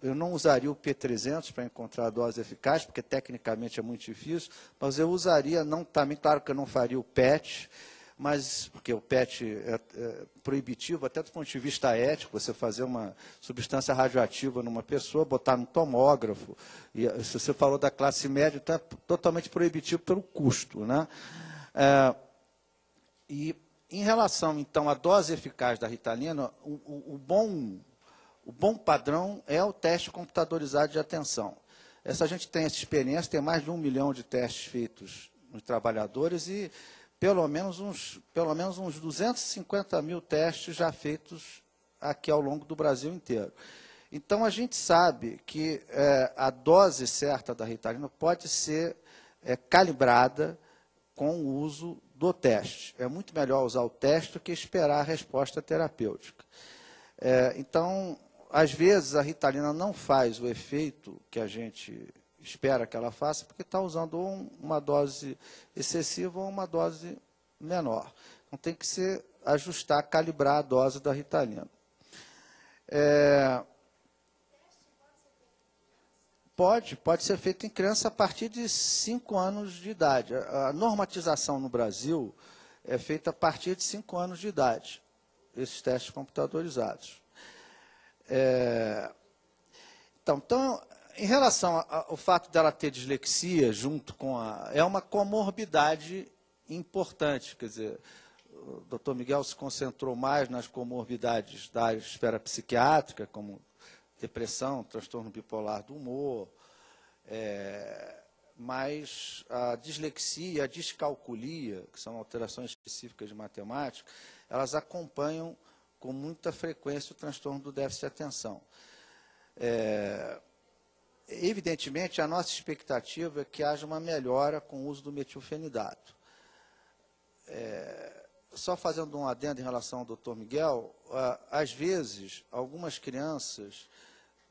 não usaria o P300 para encontrar a dose eficaz, porque tecnicamente é muito difícil, mas eu usaria, também, claro que eu não faria o PET, mas, porque o PET é proibitivo, até do ponto de vista ético, você fazer uma substância radioativa numa pessoa, botar no tomógrafo, e se você falou da classe média, então é totalmente proibitivo pelo custo, né? E em relação, então, à dose eficaz da Ritalina, o bom padrão é o teste computadorizado de atenção. A gente tem essa experiência, tem mais de 1 milhão de testes feitos nos trabalhadores e pelo menos uns 250 mil testes já feitos aqui ao longo do Brasil inteiro. Então, a gente sabe que a dose certa da Ritalina pode ser calibrada com o uso do teste. É muito melhor usar o teste do que esperar a resposta terapêutica. Então, às vezes, a Ritalina não faz o efeito que a gente espera que ela faça, porque está usando uma dose excessiva ou uma dose menor. Então, tem que se ajustar, calibrar a dose da Ritalina. Pode ser feito em criança a partir de 5 anos de idade. A normatização no Brasil é feita a partir de 5 anos de idade, esses testes computadorizados. Então, em relação ao fato dela ter dislexia, junto com é uma comorbidade importante, quer dizer, o doutor Miguel se concentrou mais nas comorbidades da esfera psiquiátrica, como depressão, transtorno bipolar do humor, mas a dislexia e a descalculia, que são alterações específicas de matemática, elas acompanham com muita frequência o transtorno do déficit de atenção. Evidentemente, a nossa expectativa é que haja uma melhora com o uso do metilfenidato. Só fazendo um adendo em relação ao Dr. Miguel, às vezes, algumas crianças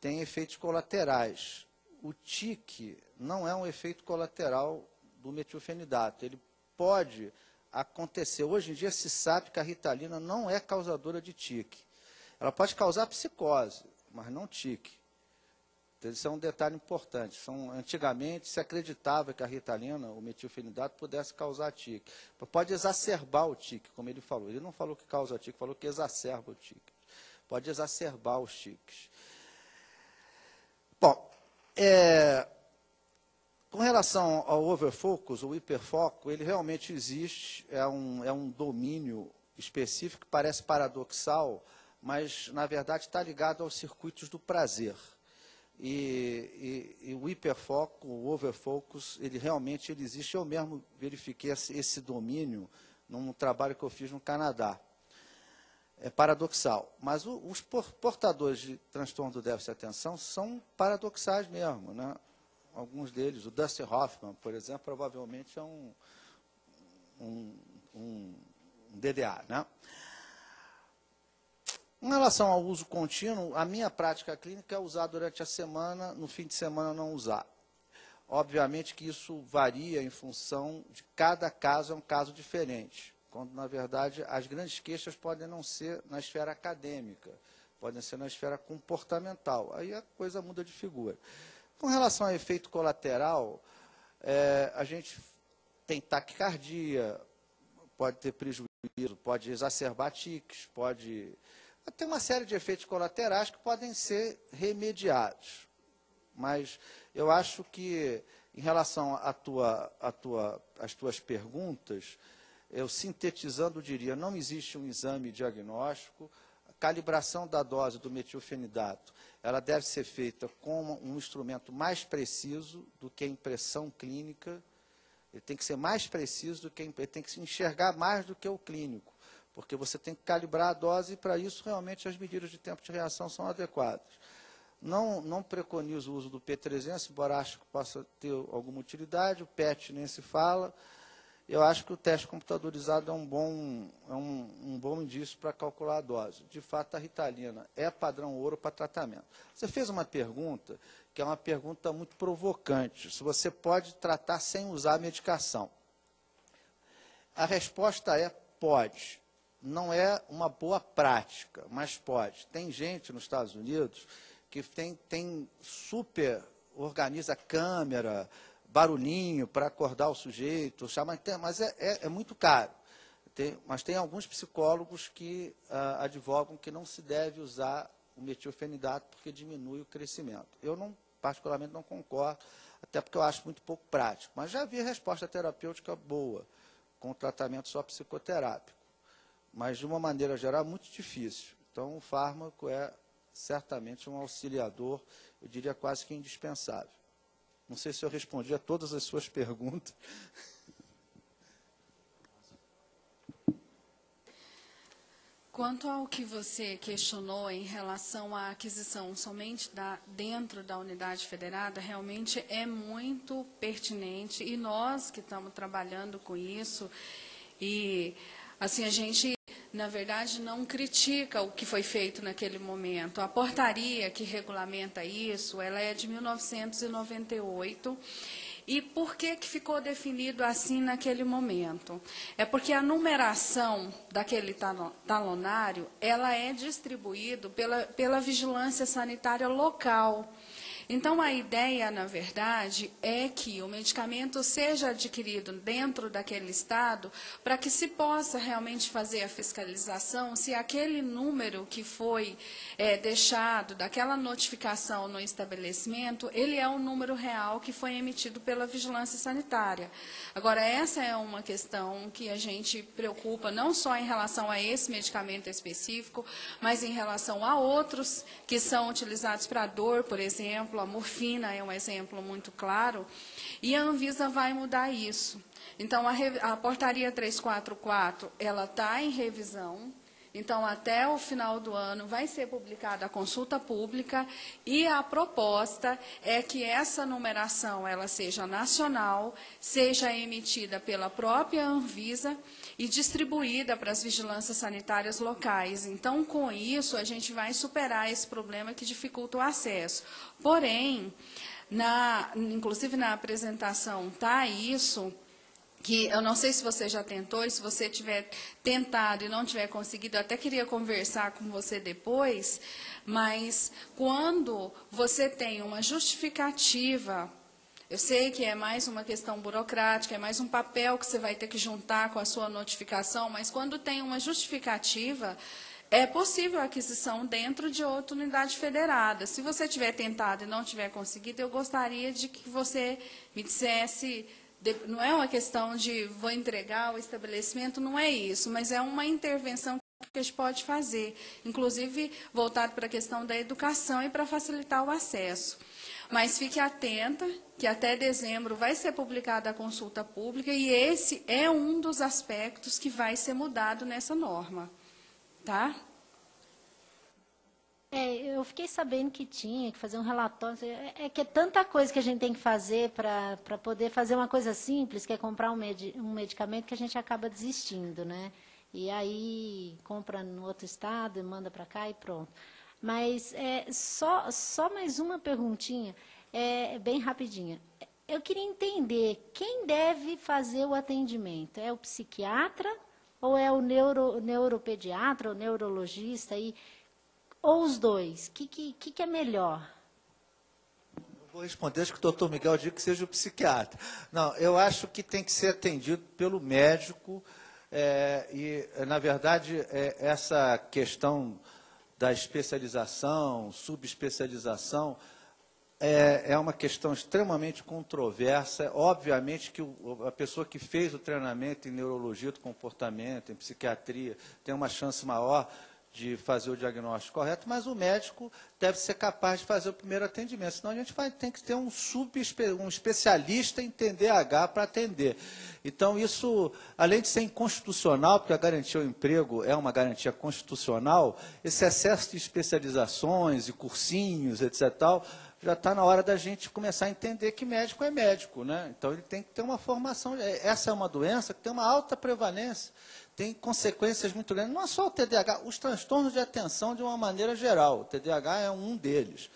têm efeitos colaterais. O tique não é um efeito colateral do metilfenidato. Ele pode acontecer. Hoje em dia se sabe que a Ritalina não é causadora de tique. Ela pode causar psicose, mas não tique. Isso é um detalhe importante. Antigamente se acreditava que a Ritalina, o metilfenidato, pudesse causar tique. Pode exacerbar o tique, como ele falou. Ele não falou que causa tique, falou que exacerba o tique. Pode exacerbar os tiques. Bom, com relação ao overfocus, o hiperfoco, ele realmente existe, é um domínio específico que parece paradoxal, mas, na verdade, está ligado aos circuitos do prazer. E o hiperfoco, o overfocus, ele realmente existe. Eu mesmo verifiquei esse domínio num trabalho que eu fiz no Canadá. É paradoxal. Mas os portadores de transtorno do déficit de atenção são paradoxais mesmo, né? Alguns deles, o Dustin Hoffman, por exemplo, provavelmente é um DDA, né? Em relação ao uso contínuo, a minha prática clínica é usar durante a semana, no fim de semana não usar. Obviamente que isso varia em função de cada caso, é um caso diferente. Quando, na verdade, as grandes queixas podem não ser na esfera acadêmica, podem ser na esfera comportamental. Aí a coisa muda de figura. Com relação ao efeito colateral, a gente tem taquicardia, pode ter prejuízo, pode exacerbar tiques, pode... Tem uma série de efeitos colaterais que podem ser remediados. Mas eu acho que, em relação às tuas perguntas, eu sintetizando diria, não existe um exame diagnóstico, a calibração da dose do metilfenidato, ela deve ser feita com um instrumento mais preciso do que a impressão clínica, ele tem que ser mais preciso do que ele tem que se enxergar mais do que o clínico. Porque você tem que calibrar a dose e, para isso, realmente, as medidas de tempo de reação são adequadas. Não preconizo o uso do P300, embora acho que possa ter alguma utilidade, o PET nem se fala. Eu acho que o teste computadorizado é um bom indício para calcular a dose. De fato, a Ritalina é padrão ouro para tratamento. Você fez uma pergunta, que é uma pergunta muito provocante, se você pode tratar sem usar a medicação. A resposta é pode. Não é uma boa prática, mas pode. Tem gente nos Estados Unidos que organiza câmera, barulhinho para acordar o sujeito, mas é muito caro. Mas tem alguns psicólogos que advogam que não se deve usar o metilfenidato porque diminui o crescimento. Eu, particularmente, não concordo, até porque eu acho muito pouco prático. Mas já vi resposta terapêutica boa, com o tratamento só psicoterápico. Mas, de uma maneira geral, é muito difícil. Então, o fármaco é certamente um auxiliador, eu diria quase que indispensável. Não sei se eu respondi a todas as suas perguntas. Quanto ao que você questionou em relação à aquisição somente dentro da unidade federada, realmente é muito pertinente, e nós que estamos trabalhando com isso, e assim, a gente, na verdade, não critica o que foi feito naquele momento. A portaria que regulamenta isso, ela é de 1998. E por que ficou definido assim naquele momento? É porque a numeração daquele talonário, ela é distribuído pela vigilância sanitária local. Então, a ideia, na verdade, é que o medicamento seja adquirido dentro daquele estado para que se possa realmente fazer a fiscalização se aquele número que foi deixado, daquela notificação no estabelecimento, ele é o número real que foi emitido pela vigilância sanitária. Agora, essa é uma questão que a gente preocupa não só em relação a esse medicamento específico, mas em relação a outros que são utilizados para dor, por exemplo. A morfina é um exemplo muito claro, e a Anvisa vai mudar isso. Então, a portaria 344, ela está em revisão, então, até o final do ano vai ser publicada a consulta pública, e a proposta é que essa numeração ela seja nacional, seja emitida pela própria Anvisa e distribuída para as vigilâncias sanitárias locais. Então, com isso, a gente vai superar esse problema que dificulta o acesso. Porém, inclusive na apresentação está isso, que eu não sei se você já tentou, e se você tiver tentado e não tiver conseguido, eu até queria conversar com você depois, mas quando você tem uma justificativa, eu sei que é mais uma questão burocrática, é mais um papel que você vai ter que juntar com a sua notificação, mas quando tem uma justificativa, é possível a aquisição dentro de outra unidade federada. Se você tiver tentado e não tiver conseguido, eu gostaria de que você me dissesse. Não é uma questão de vou entregar o estabelecimento, não é isso, mas é uma intervenção que a gente pode fazer, inclusive voltado para a questão da educação e para facilitar o acesso. Mas fique atenta, que até dezembro vai ser publicada a consulta pública, e esse é um dos aspectos que vai ser mudado nessa norma. Tá? Eu fiquei sabendo que tinha que fazer um relatório. É que é tanta coisa que a gente tem que fazer para poder fazer uma coisa simples, que é comprar um medicamento, que a gente acaba desistindo, né? E aí compra no outro estado, e manda para cá e pronto. Mas só mais uma perguntinha, bem rapidinha. Eu queria entender, quem deve fazer o atendimento? É o psiquiatra ou é o neuropediatra, o neurologista? Ou os dois? O que é melhor? Eu vou responder, acho que o doutor Miguel diz que seja o psiquiatra. Não, eu acho que tem que ser atendido pelo médico, e, na verdade, essa questão da especialização, subespecialização, é uma questão extremamente controversa. Obviamente que a pessoa que fez o treinamento em neurologia do comportamento, em psiquiatria, tem uma chance maior de fazer o diagnóstico correto, mas o médico deve ser capaz de fazer o primeiro atendimento, senão a gente tem que ter um especialista em TDAH para atender. Então, isso, além de ser inconstitucional, porque a garantia ao emprego é uma garantia constitucional, esse excesso de especializações e cursinhos, etc., tal, já está na hora da gente começar a entender que médico é médico, né? Então, ele tem que ter uma formação. Essa é uma doença que tem uma alta prevalência, tem consequências muito grandes. Não é só o TDAH, os transtornos de atenção de uma maneira geral. O TDAH é um deles.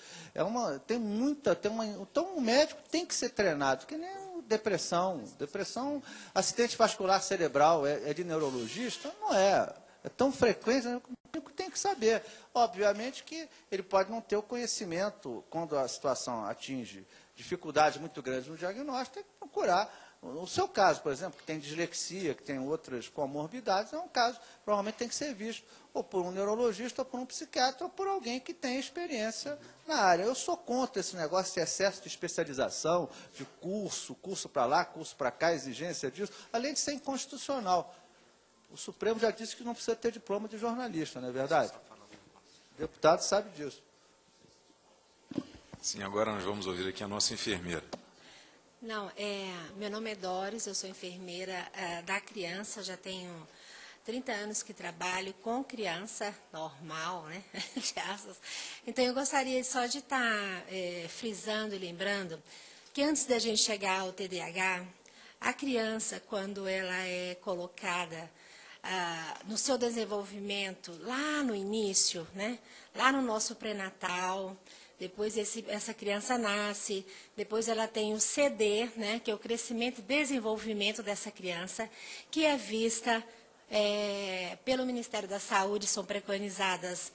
Então, o médico tem que ser treinado, que nem depressão. Depressão, acidente vascular cerebral é de neurologista? Não é. É tão frequente, o médico tem que saber. Obviamente que ele pode não ter o conhecimento quando a situação atinge dificuldades muito grandes no diagnóstico, tem que procurar. No seu caso, por exemplo, que tem dislexia, que tem outras comorbidades, é um caso, provavelmente tem que ser visto ou por um neurologista, ou por um psiquiatra, ou por alguém que tem experiência na área. Eu sou contra esse negócio de excesso de especialização, de curso para lá, curso para cá, exigência disso, além de ser inconstitucional. O Supremo já disse que não precisa ter diploma de jornalista, não é verdade? O deputado sabe disso. Sim, agora nós vamos ouvir aqui a nossa enfermeira. Não, meu nome é Doris, eu sou enfermeira da criança, já tenho 30 anos que trabalho com criança normal, né? Então, eu gostaria só de estar frisando e lembrando que antes da gente chegar ao TDAH, a criança, quando ela é colocada no seu desenvolvimento, lá no início, né? Lá no nosso pré-natal, depois essa criança nasce, depois ela tem o CD, né, que é o crescimento e desenvolvimento dessa criança, que é vista pelo Ministério da Saúde são preconizadas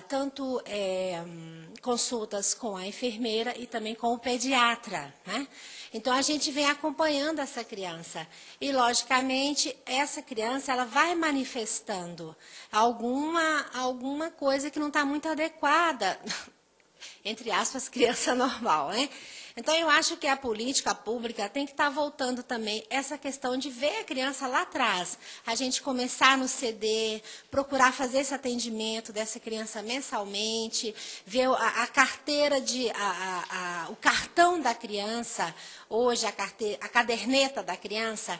tanto consultas com a enfermeira e também com o pediatra, né? Então, a gente vem acompanhando essa criança e, logicamente, essa criança ela vai manifestando alguma coisa que não está muito adequada, entre aspas, criança normal, né? Então, eu acho que a política pública tem que estar voltando também essa questão de ver a criança lá atrás. A gente começar no CD, procurar fazer esse atendimento dessa criança mensalmente, ver a carteira, o cartão da criança, hoje a caderneta da criança,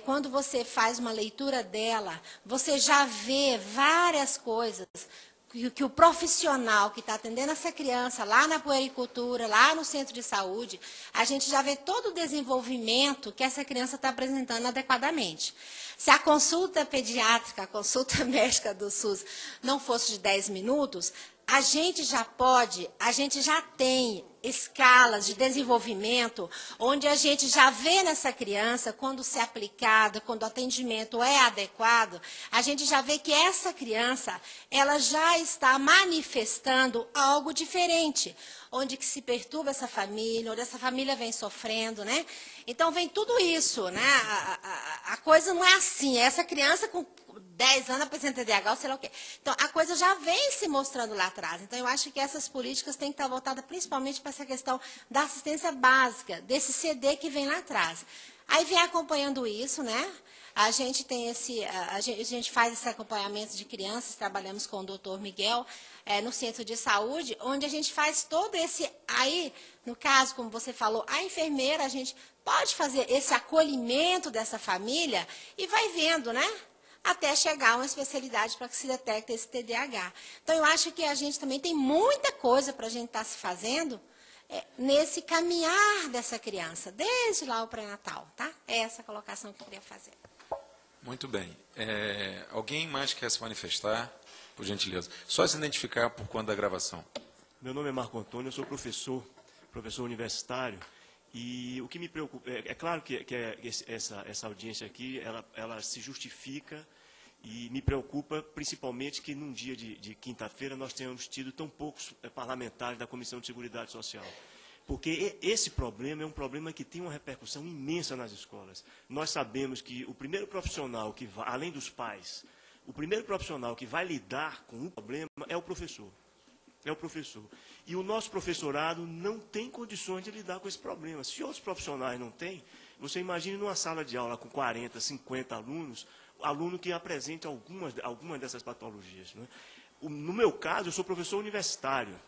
quando você faz uma leitura dela, você já vê várias coisas que o profissional que está atendendo essa criança lá na puericultura, lá no centro de saúde, a gente já vê todo o desenvolvimento que essa criança está apresentando adequadamente. Se a consulta pediátrica, a consulta médica do SUS não fosse de 10 minutos, a gente já tem escalas de desenvolvimento, onde a gente já vê nessa criança, quando se aplicada, quando o atendimento é adequado, a gente já vê que essa criança, ela já está manifestando algo diferente, onde que se perturba essa família, onde essa família vem sofrendo, né? Então, vem tudo isso, né? A coisa não é assim, essa criança com 10 anos apresenta TDAH, ou sei lá o quê. Então, a coisa já vem se mostrando lá atrás. Então, eu acho que essas políticas têm que estar voltadas principalmente para essa questão da assistência básica, desse CD que vem lá atrás. Aí vem acompanhando isso, né? A gente tem a gente faz esse acompanhamento de crianças, trabalhamos com o doutor Miguel no centro de saúde, onde a gente faz todo esse, aí, no caso, como você falou, a enfermeira, a gente pode fazer esse acolhimento dessa família e vai vendo, né? Até chegar a uma especialidade para que se detecte esse TDAH. Então, eu acho que a gente também tem muita coisa para a gente estar se fazendo nesse caminhar dessa criança, desde lá o pré-natal, tá? É essa a colocação que eu queria fazer. Muito bem. Alguém mais quer se manifestar, por gentileza? Só se identificar por conta da gravação. Meu nome é Marco Antônio, eu sou professor universitário, e o que me preocupa, é claro que essa audiência aqui, ela se justifica e me preocupa principalmente que num dia de quinta-feira nós tenhamos tido tão poucos parlamentares da Comissão de Seguridade Social. Porque esse problema é um problema que tem uma repercussão imensa nas escolas. Nós sabemos que o primeiro profissional, que vai, além dos pais, o primeiro profissional que vai lidar com o problema é o professor. É o professor. E o nosso professorado não tem condições de lidar com esse problema. Se outros profissionais não têm, você imagine numa sala de aula com 40, 50 alunos, aluno que apresente algumas dessas patologias, né? No meu caso, eu sou professor universitário.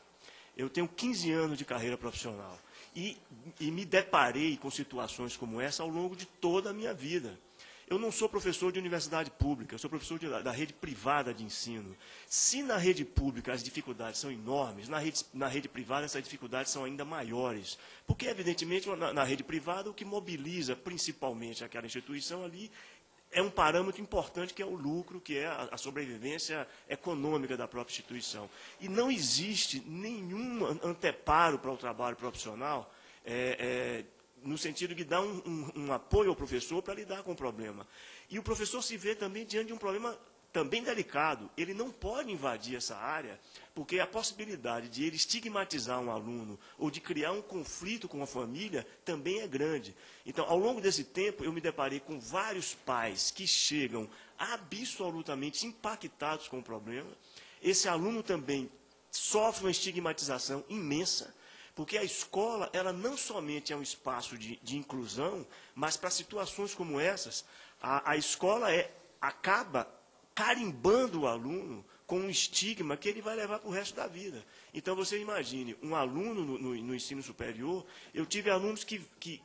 Eu tenho 15 anos de carreira profissional e me deparei com situações como essa ao longo de toda a minha vida. Eu não sou professor de universidade pública, eu sou professor da rede privada de ensino. Se na rede pública as dificuldades são enormes, na rede privada essas dificuldades são ainda maiores. Porque, evidentemente, na rede privada, o que mobiliza principalmente aquela instituição ali é um parâmetro importante, que é o lucro, que é a sobrevivência econômica da própria instituição. E não existe nenhum anteparo para o trabalho profissional, no sentido de dar um apoio ao professor para lidar com o problema. E o professor se vê também diante de um problema também delicado. Ele não pode invadir essa área, porque a possibilidade de ele estigmatizar um aluno ou de criar um conflito com a família também é grande. Então, ao longo desse tempo, eu me deparei com vários pais que chegam absolutamente impactados com o problema. Esse aluno também sofre uma estigmatização imensa, porque a escola, ela não somente é um espaço de inclusão, mas para situações como essas, a escola acaba carimbando o aluno com um estigma que ele vai levar para o resto da vida. Então, você imagine, um aluno no ensino superior, eu tive alunos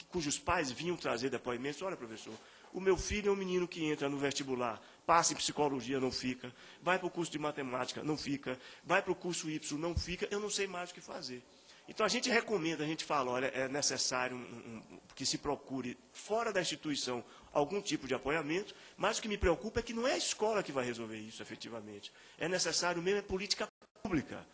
cujos pais vinham trazer depoimentos: olha, professor, o meu filho é um menino que entra no vestibular, passa em psicologia, não fica, vai para o curso de matemática, não fica, vai para o curso Y, não fica, eu não sei mais o que fazer. Então, a gente recomenda, a gente fala, olha, é necessário que se procure, fora da instituição, algum tipo de apoiamento, mas o que me preocupa é que não é a escola que vai resolver isso, efetivamente. É necessário mesmo política pública,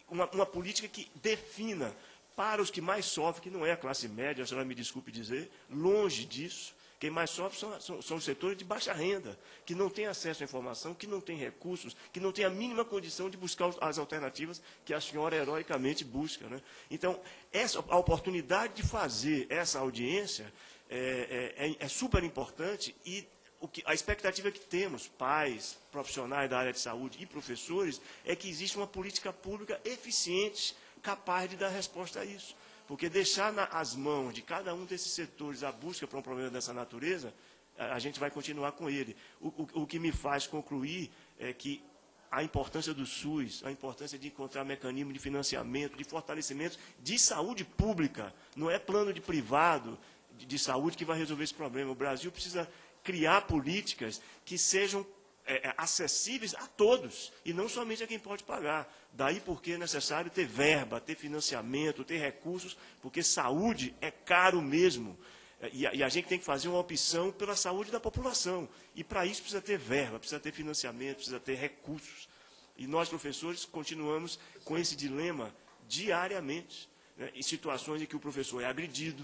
uma política que defina para os que mais sofrem, que não é a classe média, a senhora me desculpe dizer, longe disso. Quem mais sofre são os setores de baixa renda, que não têm acesso à informação, que não têm recursos, que não têm a mínima condição de buscar as alternativas que a senhora heroicamente busca, né? Então, a oportunidade de fazer essa audiência é super importante e a expectativa que temos, pais, profissionais da área de saúde e professores, é que exista uma política pública eficiente, capaz de dar resposta a isso. Porque deixar nas mãos de cada um desses setores a busca para um problema dessa natureza, a gente vai continuar com ele. O que me faz concluir é que a importância do SUS, a importância de encontrar mecanismos de financiamento, de fortalecimento de saúde pública, não é plano de privado de saúde que vai resolver esse problema. O Brasil precisa criar políticas que sejam acessíveis a todos, e não somente a quem pode pagar. Daí porque é necessário ter verba, ter financiamento, ter recursos, porque saúde é caro mesmo. E a gente tem que fazer uma opção pela saúde da população. E para isso precisa ter verba, precisa ter financiamento, precisa ter recursos. E nós, professores, continuamos com esse dilema diariamente, né, em situações em que o professor é agredido,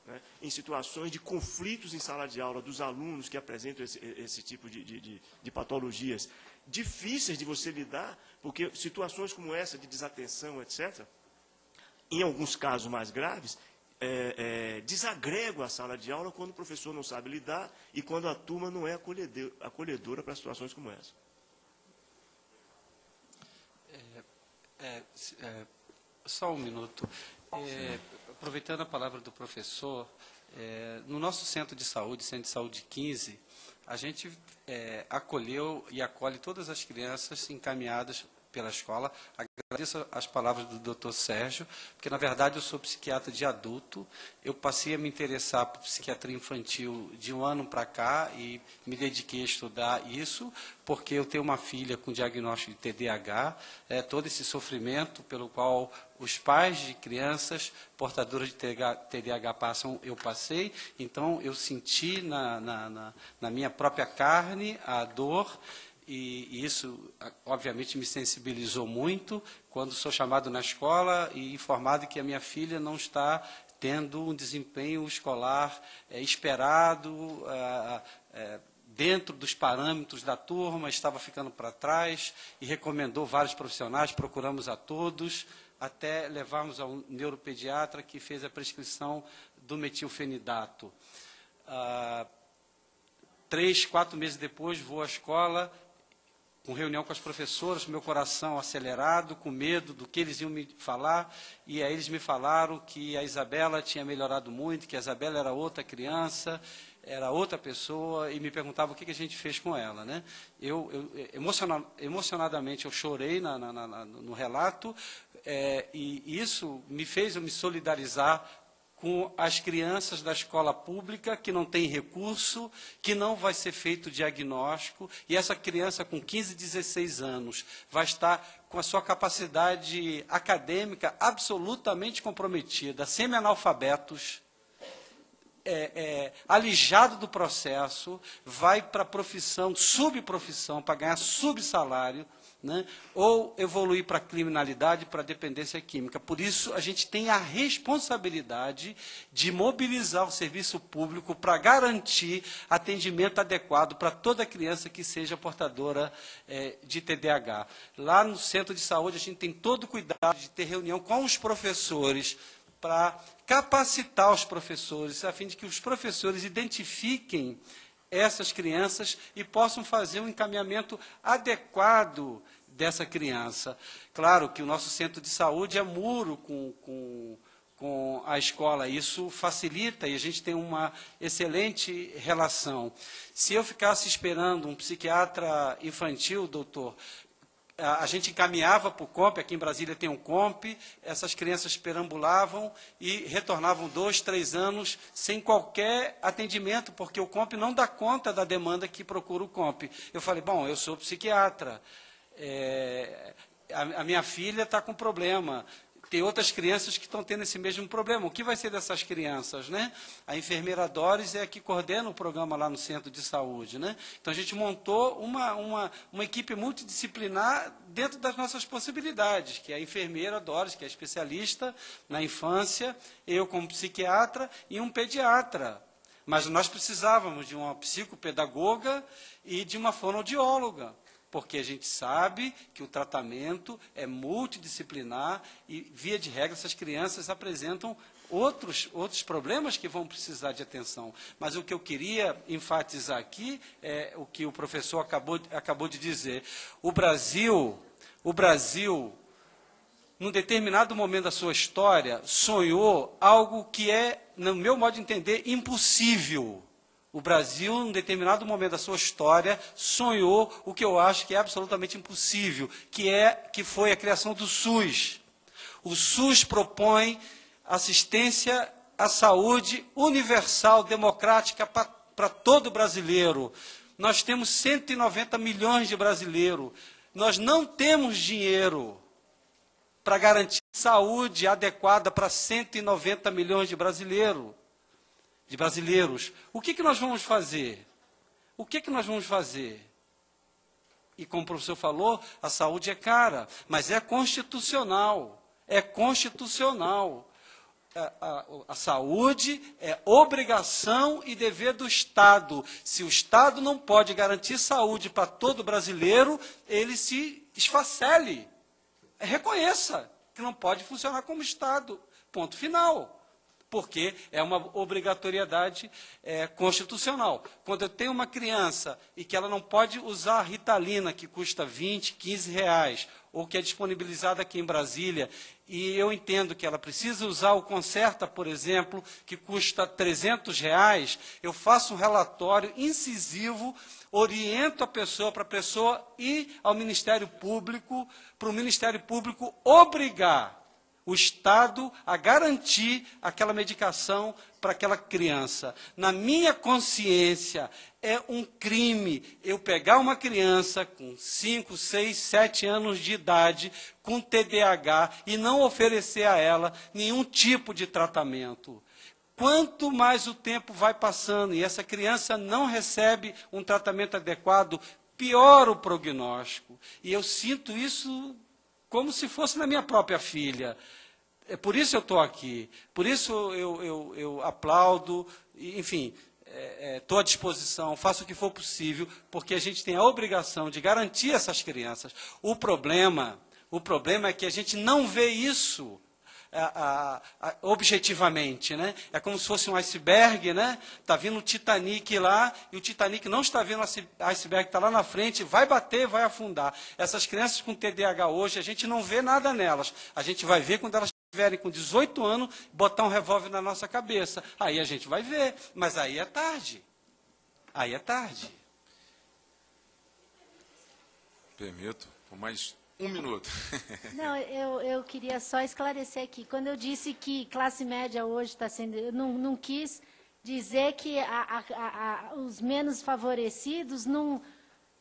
né, em situações de conflitos em sala de aula dos alunos que apresentam esse tipo de patologias difíceis de você lidar, porque situações como essa de desatenção, etc., em alguns casos mais graves, desagregam a sala de aula quando o professor não sabe lidar e quando a turma não é acolhedora para situações como essa. Só um minuto. Aproveitando a palavra do professor, no nosso Centro de Saúde 15, a gente acolheu e acolhe todas as crianças encaminhadas pela escola. Agradeço as palavras do Dr. Sérgio, porque, na verdade, eu sou psiquiatra de adulto. Eu passei a me interessar por psiquiatria infantil de um ano para cá e me dediquei a estudar isso, porque eu tenho uma filha com diagnóstico de TDAH, todo esse sofrimento pelo qual os pais de crianças portadoras de TDAH passam, eu passei. Então, eu senti na minha própria carne a dor, e isso, obviamente, me sensibilizou muito quando sou chamado na escola e informado que a minha filha não está tendo um desempenho escolar esperado, dentro dos parâmetros da turma, estava ficando para trás, e recomendou vários profissionais, procuramos a todos, até levarmos ao neuropediatra que fez a prescrição do metilfenidato. 3, 4 meses depois, vou à escola, com reunião com as professoras, meu coração acelerado, com medo do que eles iam me falar, e aí eles me falaram que a Isabela tinha melhorado muito, que a Isabela era outra criança, era outra pessoa, e me perguntavam o que a gente fez com ela, né? Emocionadamente, eu chorei no relato, e isso me fez eu me solidarizar com as crianças da escola pública que não tem recurso, que não vai ser feito diagnóstico, e essa criança com 15, 16 anos vai estar com a sua capacidade acadêmica absolutamente comprometida, semi-analfabetos, alijado do processo, vai para a profissão, subprofissão, para ganhar subsalário, né? Ou evoluir para a criminalidade, para a dependência química. Por isso, a gente tem a responsabilidade de mobilizar o serviço público para garantir atendimento adequado para toda criança que seja portadora de TDAH. Lá no Centro de Saúde, a gente tem todo o cuidado de ter reunião com os professores, para capacitar os professores, a fim de que os professores identifiquem essas crianças e possam fazer um encaminhamento adequado dessa criança. Claro que o nosso centro de saúde é muro com a escola, isso facilita e a gente tem uma excelente relação. Se eu ficasse esperando um psiquiatra infantil, doutor, a gente encaminhava para o COMP, aqui em Brasília tem um COMP, essas crianças perambulavam e retornavam 2, 3 anos sem qualquer atendimento, porque o COMP não dá conta da demanda que procura o COMP. Eu falei, bom, eu sou psiquiatra, a minha filha está com problema, tem outras crianças que estão tendo esse mesmo problema. O que vai ser dessas crianças, né? A enfermeira Doris é a que coordena o programa lá no Centro de Saúde, né? Então, a gente montou uma equipe multidisciplinar dentro das nossas possibilidades, que é a enfermeira Doris, que é especialista na infância, eu como psiquiatra e um pediatra. Mas nós precisávamos de uma psicopedagoga e de uma fonoaudióloga, porque a gente sabe que o tratamento é multidisciplinar e, via de regra, essas crianças apresentam outros problemas que vão precisar de atenção. Mas o que eu queria enfatizar aqui é o que o professor acabou de dizer. O Brasil, num determinado momento da sua história, sonhou algo que é, no meu modo de entender, impossível. O Brasil, num determinado momento da sua história, sonhou o que eu acho que é absolutamente impossível, que foi a criação do SUS. O SUS propõe assistência à saúde universal, democrática para todo brasileiro. Nós temos 190 milhões de brasileiros. Nós não temos dinheiro para garantir saúde adequada para 190 milhões de brasileiros. O que nós vamos fazer? O que nós vamos fazer? E como o professor falou, a saúde é cara, mas é constitucional. É constitucional. A saúde é obrigação e dever do Estado. Se o Estado não pode garantir saúde para todo brasileiro, ele se esfacele. Reconheça que não pode funcionar como Estado. Ponto final. Porque é uma obrigatoriedade constitucional. Quando eu tenho uma criança e que ela não pode usar a Ritalina, que custa 20, 15 reais, ou que é disponibilizada aqui em Brasília, e eu entendo que ela precisa usar o Concerta, por exemplo, que custa 300 reais, eu faço um relatório incisivo, oriento a pessoa, para a pessoa ir ao Ministério Público, para o Ministério Público obrigar o Estado a garantir aquela medicação para aquela criança. Na minha consciência, é um crime eu pegar uma criança com 5, 6, 7 anos de idade, com TDAH, e não oferecer a ela nenhum tipo de tratamento. Quanto mais o tempo vai passando e essa criança não recebe um tratamento adequado, piora o prognóstico. E eu sinto isso como se fosse na minha própria filha. É por isso eu estou aqui, por isso eu aplaudo, enfim, estou à disposição, faço o que for possível, porque a gente tem a obrigação de garantir essas crianças. O problema é que a gente não vê isso objetivamente, né? É como se fosse um iceberg, né? Está vindo o Titanic lá, e o Titanic não está vendo o iceberg, está lá na frente, vai bater, vai afundar. Essas crianças com TDAH hoje, a gente não vê nada nelas. A gente vai ver quando elas estiverem com 18 anos, botar um revólver na nossa cabeça. Aí a gente vai ver, mas aí é tarde. Aí é tarde. Permito, por mais 1 minuto. Não, eu queria só esclarecer aqui. Quando eu disse que classe média hoje está sendo... Eu não quis dizer que os menos favorecidos não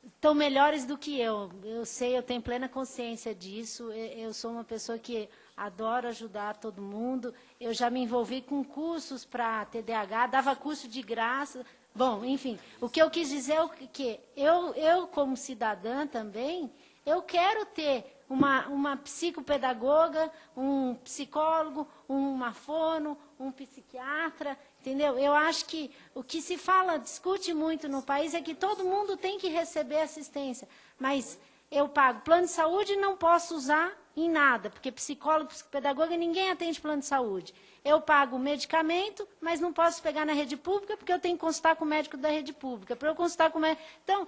estão melhores do que eu. Eu sei, eu tenho plena consciência disso. Eu sou uma pessoa que adoro ajudar todo mundo. Eu já me envolvi com cursos para TDAH, dava curso de graça. Bom, enfim, o que eu quis dizer é que eu como cidadã também... Eu quero ter uma psicopedagoga, um psicólogo, uma fono, um psiquiatra, entendeu? Eu acho que o que se fala, discute muito no país é que todo mundo tem que receber assistência. Mas eu pago plano de saúde e não posso usar em nada, porque psicólogo, psicopedagoga, ninguém atende plano de saúde. Eu pago medicamento, mas não posso pegar na rede pública, porque eu tenho que consultar com o médico da rede pública. Para eu consultar com o médico... Então,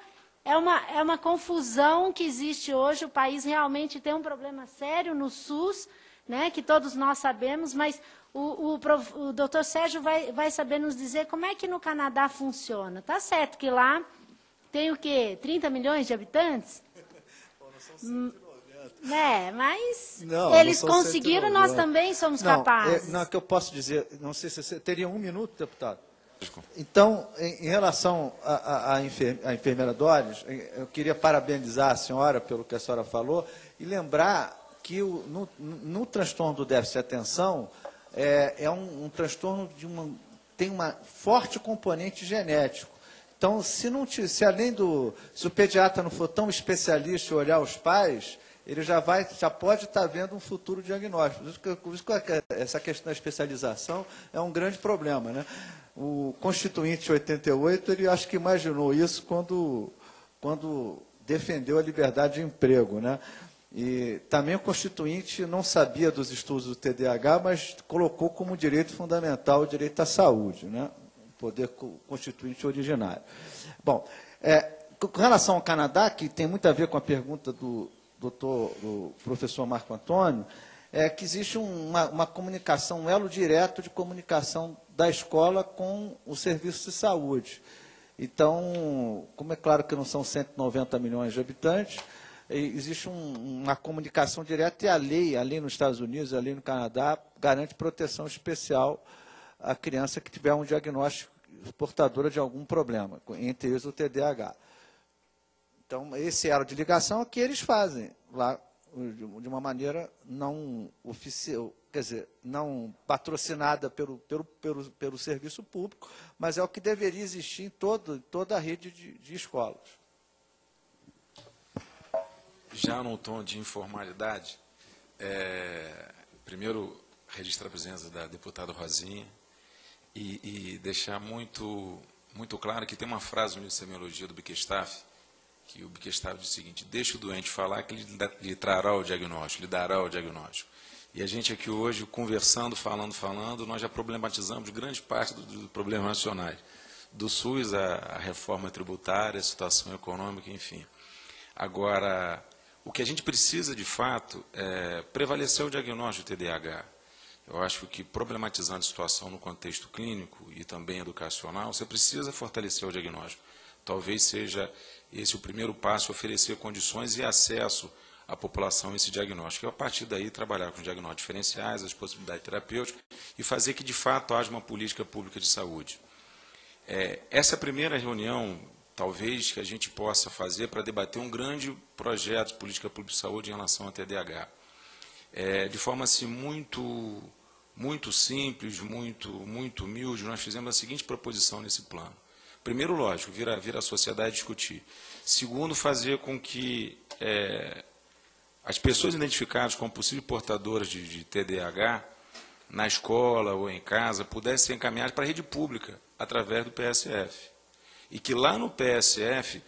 é uma confusão que existe hoje. O país realmente tem um problema sério no SUS, né, que todos nós sabemos, mas o doutor Sérgio vai saber nos dizer como é que no Canadá funciona. Está certo que lá tem o quê? 30 milhões de habitantes? Pô, não são 190. Mas eles conseguiram, nós também somos capazes. Não, que eu posso dizer, não sei se você teria 1 minuto, deputado. Então, em relação à enfermeira Doris, eu queria parabenizar a senhora pelo que a senhora falou e lembrar que no transtorno do déficit de atenção é um transtorno tem uma forte componente genético. Então, se o pediatra não for tão especialista em olhar os pais, ele já pode estar vendo um futuro diagnóstico. Por isso que essa questão da especialização é um grande problema, né? O Constituinte 88, ele acho que imaginou isso quando defendeu a liberdade de emprego, né? E também o Constituinte não sabia dos estudos do TDAH, mas colocou como direito fundamental o direito à saúde, né? O poder constituinte originário. Bom, com relação ao Canadá, que tem muito a ver com a pergunta do professor Marco Antônio, que existe uma comunicação, um elo direto de comunicação da escola com o serviço de saúde. Então, como é claro que não são 190 milhões de habitantes, existe uma comunicação direta e a lei nos Estados Unidos, a lei no Canadá, garante proteção especial à criança que tiver um diagnóstico portadora de algum problema, entre eles o TDAH. Então, esse elo de ligação é que eles fazem lá, de uma maneira não oficial, quer dizer, não patrocinada pelo serviço público, mas é o que deveria existir em toda a rede de escolas. Já num tom de informalidade, primeiro registrar a presença da deputada Rosinha e deixar muito claro que tem uma frase no livro de semiologia do Bickerstaff, que o Bickerstaff diz o seguinte: deixa o doente falar que ele lhe trará o diagnóstico, lhe dará o diagnóstico. E a gente aqui hoje, conversando, falando, nós já problematizamos grande parte dos problemas nacionais, do SUS, a reforma tributária, a situação econômica, enfim. Agora, o que a gente precisa, de fato, é prevalecer o diagnóstico do TDAH. Eu acho que, problematizando a situação no contexto clínico e também educacional, você precisa fortalecer o diagnóstico. Talvez seja esse o primeiro passo, oferecer condições e acesso à população a esse diagnóstico. E, a partir daí, trabalhar com diagnósticos diferenciais, as possibilidades terapêuticas e fazer que, de fato, haja uma política pública de saúde. Essa primeira reunião, talvez, que a gente possa fazer para debater um grande projeto de política pública de saúde em relação ao TDAH. De forma assim, muito simples, muito humilde, nós fizemos a seguinte proposição nesse plano. Primeiro, lógico, vir a sociedade discutir. Segundo, fazer com que as pessoas identificadas como possíveis portadoras de TDAH, na escola ou em casa, pudessem ser encaminhadas para a rede pública, através do PSF. E que lá no PSF,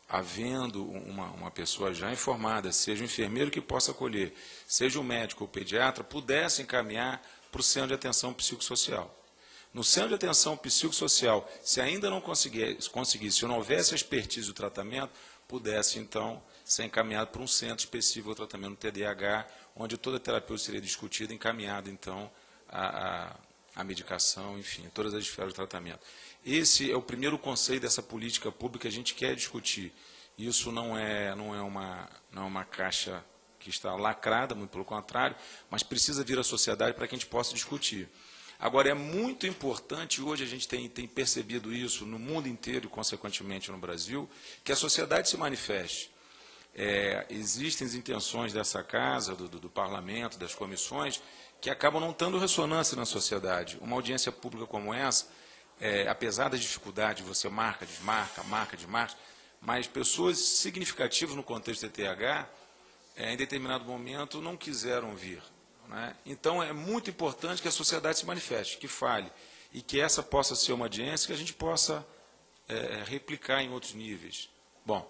havendo uma pessoa já informada, seja o enfermeiro que possa acolher, seja o médico ou o pediatra, pudesse encaminhar para o centro de atenção psicossocial. No centro de atenção psicossocial, se ainda não conseguisse, se não houvesse a expertise do tratamento, pudesse, então, ser encaminhado para um centro específico do tratamento do TDAH, onde toda a terapia seria discutida, encaminhada, então, a medicação, enfim, todas as esferas do tratamento. Esse é o primeiro conceito dessa política pública que a gente quer discutir. Isso não é uma caixa que está lacrada, muito pelo contrário, mas precisa vir à sociedade para que a gente possa discutir. Agora, é muito importante, hoje a gente tem percebido isso no mundo inteiro e, consequentemente, no Brasil, que a sociedade se manifeste. Existem as intenções dessa casa, do parlamento, das comissões, que acabam não tendo ressonância na sociedade. Uma audiência pública como essa, apesar da dificuldade, você marca, desmarca, mas pessoas significativas no contexto do TDAH, em determinado momento, não quiseram vir. Né? Então, é muito importante que a sociedade se manifeste, que fale, e que essa possa ser uma audiência que a gente possa replicar em outros níveis. Bom,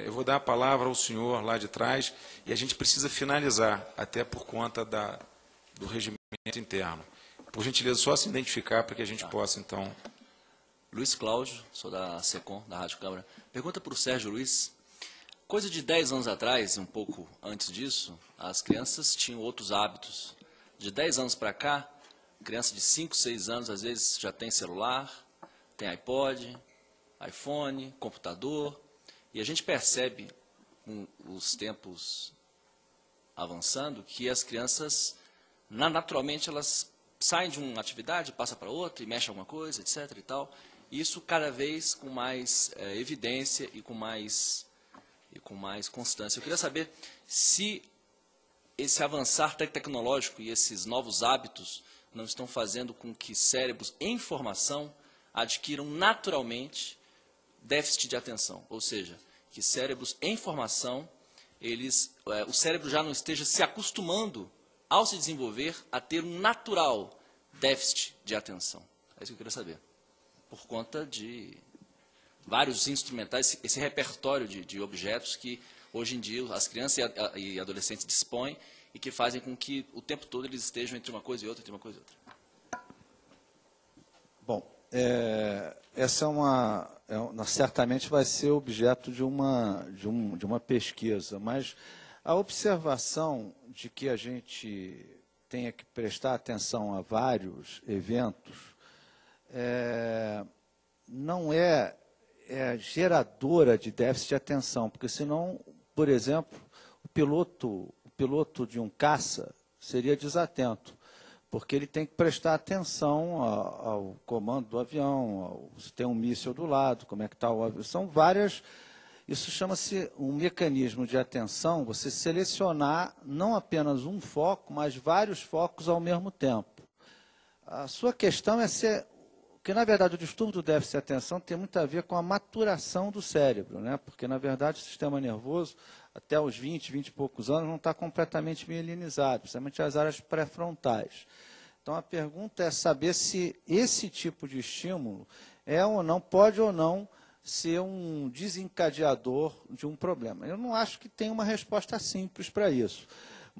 eu vou dar a palavra ao senhor lá de trás, e a gente precisa finalizar, até por conta do regimento interno. Por gentileza, só se identificar para que a gente possa, então... Luiz Cláudio, sou da SECOM, da Rádio Câmara. Pergunta para o Sérgio Luiz. Coisa de 10 anos atrás, um pouco antes disso, as crianças tinham outros hábitos. De 10 anos para cá, criança de 5, 6 anos, às vezes já tem celular, tem iPod, iPhone, computador. E a gente percebe, com os tempos avançando, que as crianças, naturalmente, elas saem de uma atividade, passam para outra e mexem alguma coisa, etc. e tal. Isso cada vez com mais evidência e com mais constância. Eu queria saber se esse avançar tecnológico e esses novos hábitos não estão fazendo com que cérebros em formação adquiram naturalmente déficit de atenção. Ou seja, que cérebros em formação, o cérebro já não esteja se acostumando, ao se desenvolver, a ter um natural déficit de atenção? É isso que eu queria saber. Por conta de vários instrumentais, esse repertório de objetos que hoje em dia as crianças e adolescentes dispõem e que fazem com que o tempo todo eles estejam entre uma coisa e outra, entre uma coisa e outra. Bom, essa certamente vai ser objeto de uma pesquisa, mas a observação de que a gente tenha que prestar atenção a vários eventos não é geradora de déficit de atenção, porque senão, por exemplo, o piloto de um caça seria desatento, porque ele tem que prestar atenção ao comando do avião, se tem um míssil do lado, como é que está o avião. São várias, isso chama-se um mecanismo de atenção, você selecionar não apenas um foco, mas vários focos ao mesmo tempo. A sua questão é ser... Porque, na verdade, o distúrbio do déficit de atenção tem muito a ver com a maturação do cérebro, né? Porque, na verdade, o sistema nervoso, até os 20 e poucos anos, não está completamente mielinizado, principalmente as áreas pré-frontais. Então, a pergunta é saber se esse tipo de estímulo pode ou não ser um desencadeador de um problema. Eu não acho que tem uma resposta simples para isso.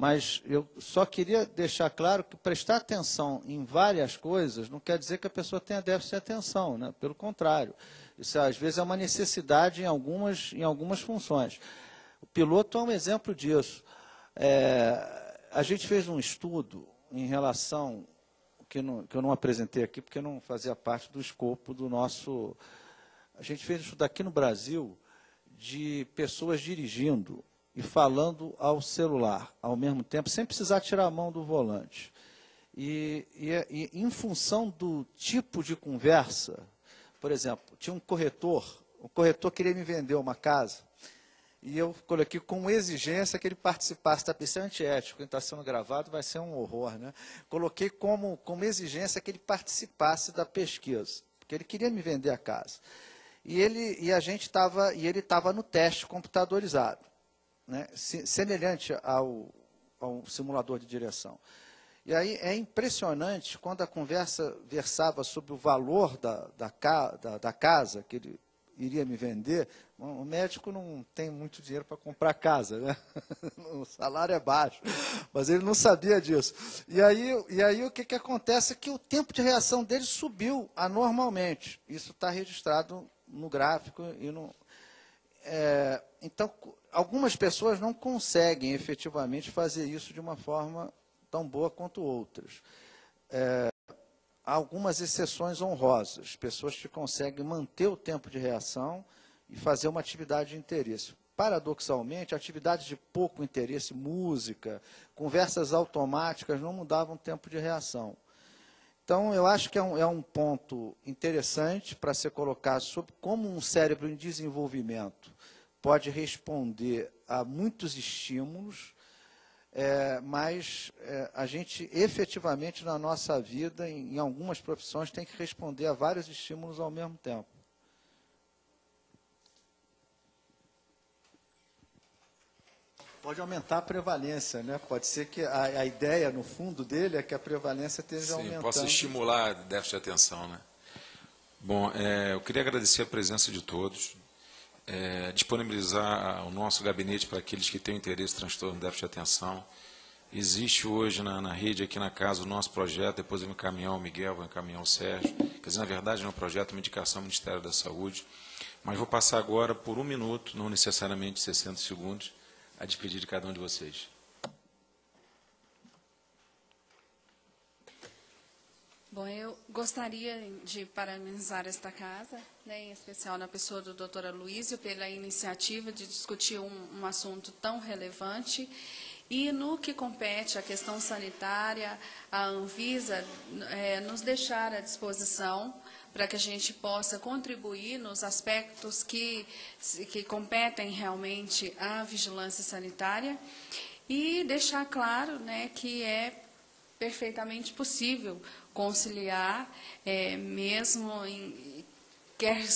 Mas eu só queria deixar claro que prestar atenção em várias coisas não quer dizer que a pessoa tenha déficit de atenção, né? Pelo contrário. Isso, às vezes, é uma necessidade em algumas funções. O piloto é um exemplo disso. A gente fez um estudo em relação, que eu não apresentei aqui, porque não fazia parte do escopo do nosso... A gente fez um estudo aqui no Brasil de pessoas dirigindo e falando ao celular ao mesmo tempo, sem precisar tirar a mão do volante. E em função do tipo de conversa, por exemplo, tinha um corretor, o corretor queria me vender uma casa, e eu coloquei como exigência que ele participasse, isso é antiético, quem está sendo gravado vai ser um horror, né? Coloquei como exigência que ele participasse da pesquisa, porque ele queria me vender a casa. E ele estava no teste computadorizado, né, semelhante ao simulador de direção. E aí é impressionante quando a conversa versava sobre o valor da casa que ele iria me vender. O médico não tem muito dinheiro para comprar casa, né? O salário é baixo, mas ele não sabia disso. E aí o que acontece é que o tempo de reação dele subiu anormalmente. Isso está registrado no gráfico e no... Então, algumas pessoas não conseguem efetivamente fazer isso de uma forma tão boa quanto outras. Há algumas exceções honrosas, pessoas que conseguem manter o tempo de reação e fazer uma atividade de interesse. Paradoxalmente, atividades de pouco interesse, música, conversas automáticas, não mudavam o tempo de reação. Então, eu acho que é um ponto interessante para ser colocado sobre como um cérebro em desenvolvimento pode responder a muitos estímulos, mas a gente, efetivamente, na nossa vida, em algumas profissões, tem que responder a vários estímulos ao mesmo tempo. Pode aumentar a prevalência, né? Pode ser que a ideia, no fundo dele, é que a prevalência esteja aumentando. Possa estimular déficit de atenção, né? Bom, eu queria agradecer a presença de todos, disponibilizar o nosso gabinete para aqueles que têm interesse em transtorno de déficit de atenção. Existe hoje na rede, aqui na casa, o nosso projeto, depois eu vou encaminhar o Miguel, vou encaminhar o Sérgio. Quer dizer, na verdade, é um projeto de indicação do Ministério da Saúde, mas vou passar agora por 1 minuto, não necessariamente 60 segundos, a despedir de cada um de vocês. Bom, eu gostaria de parabenizar esta casa, né, em especial na pessoa do Dr. Aloysio, pela iniciativa de discutir um assunto tão relevante. E no que compete à questão sanitária, a Anvisa nos deixar à disposição para que a gente possa contribuir nos aspectos que competem realmente à vigilância sanitária e deixar claro, né, que é perfeitamente possível conciliar, mesmo quer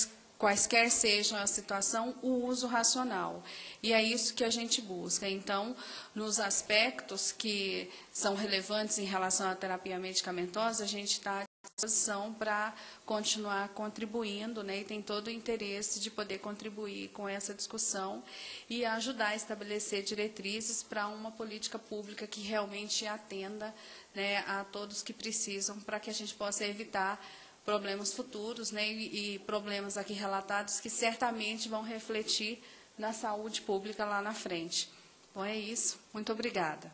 quaisquer sejam a situação, o uso racional. E é isso que a gente busca. Então, nos aspectos que são relevantes em relação à terapia medicamentosa, a gente está à disposição para continuar contribuindo, né, e tem todo o interesse de poder contribuir com essa discussão e ajudar a estabelecer diretrizes para uma política pública que realmente atenda, né, a todos que precisam, para que a gente possa evitar problemas futuros, né, e problemas aqui relatados que certamente vão refletir na saúde pública lá na frente. Então é isso. Muito obrigada.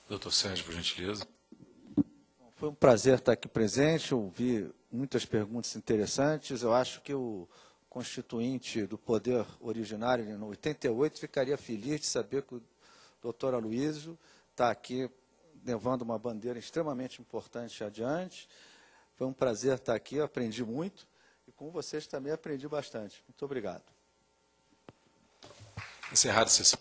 Doutor Sérgio, por gentileza. Foi um prazer estar aqui presente, ouvi muitas perguntas interessantes. Eu acho que o constituinte do Poder Originário, em 88, ficaria feliz de saber que o doutor Aloysio está aqui levando uma bandeira extremamente importante adiante. Foi um prazer estar aqui, aprendi muito, e com vocês também aprendi bastante. Muito obrigado. Encerrada a sessão.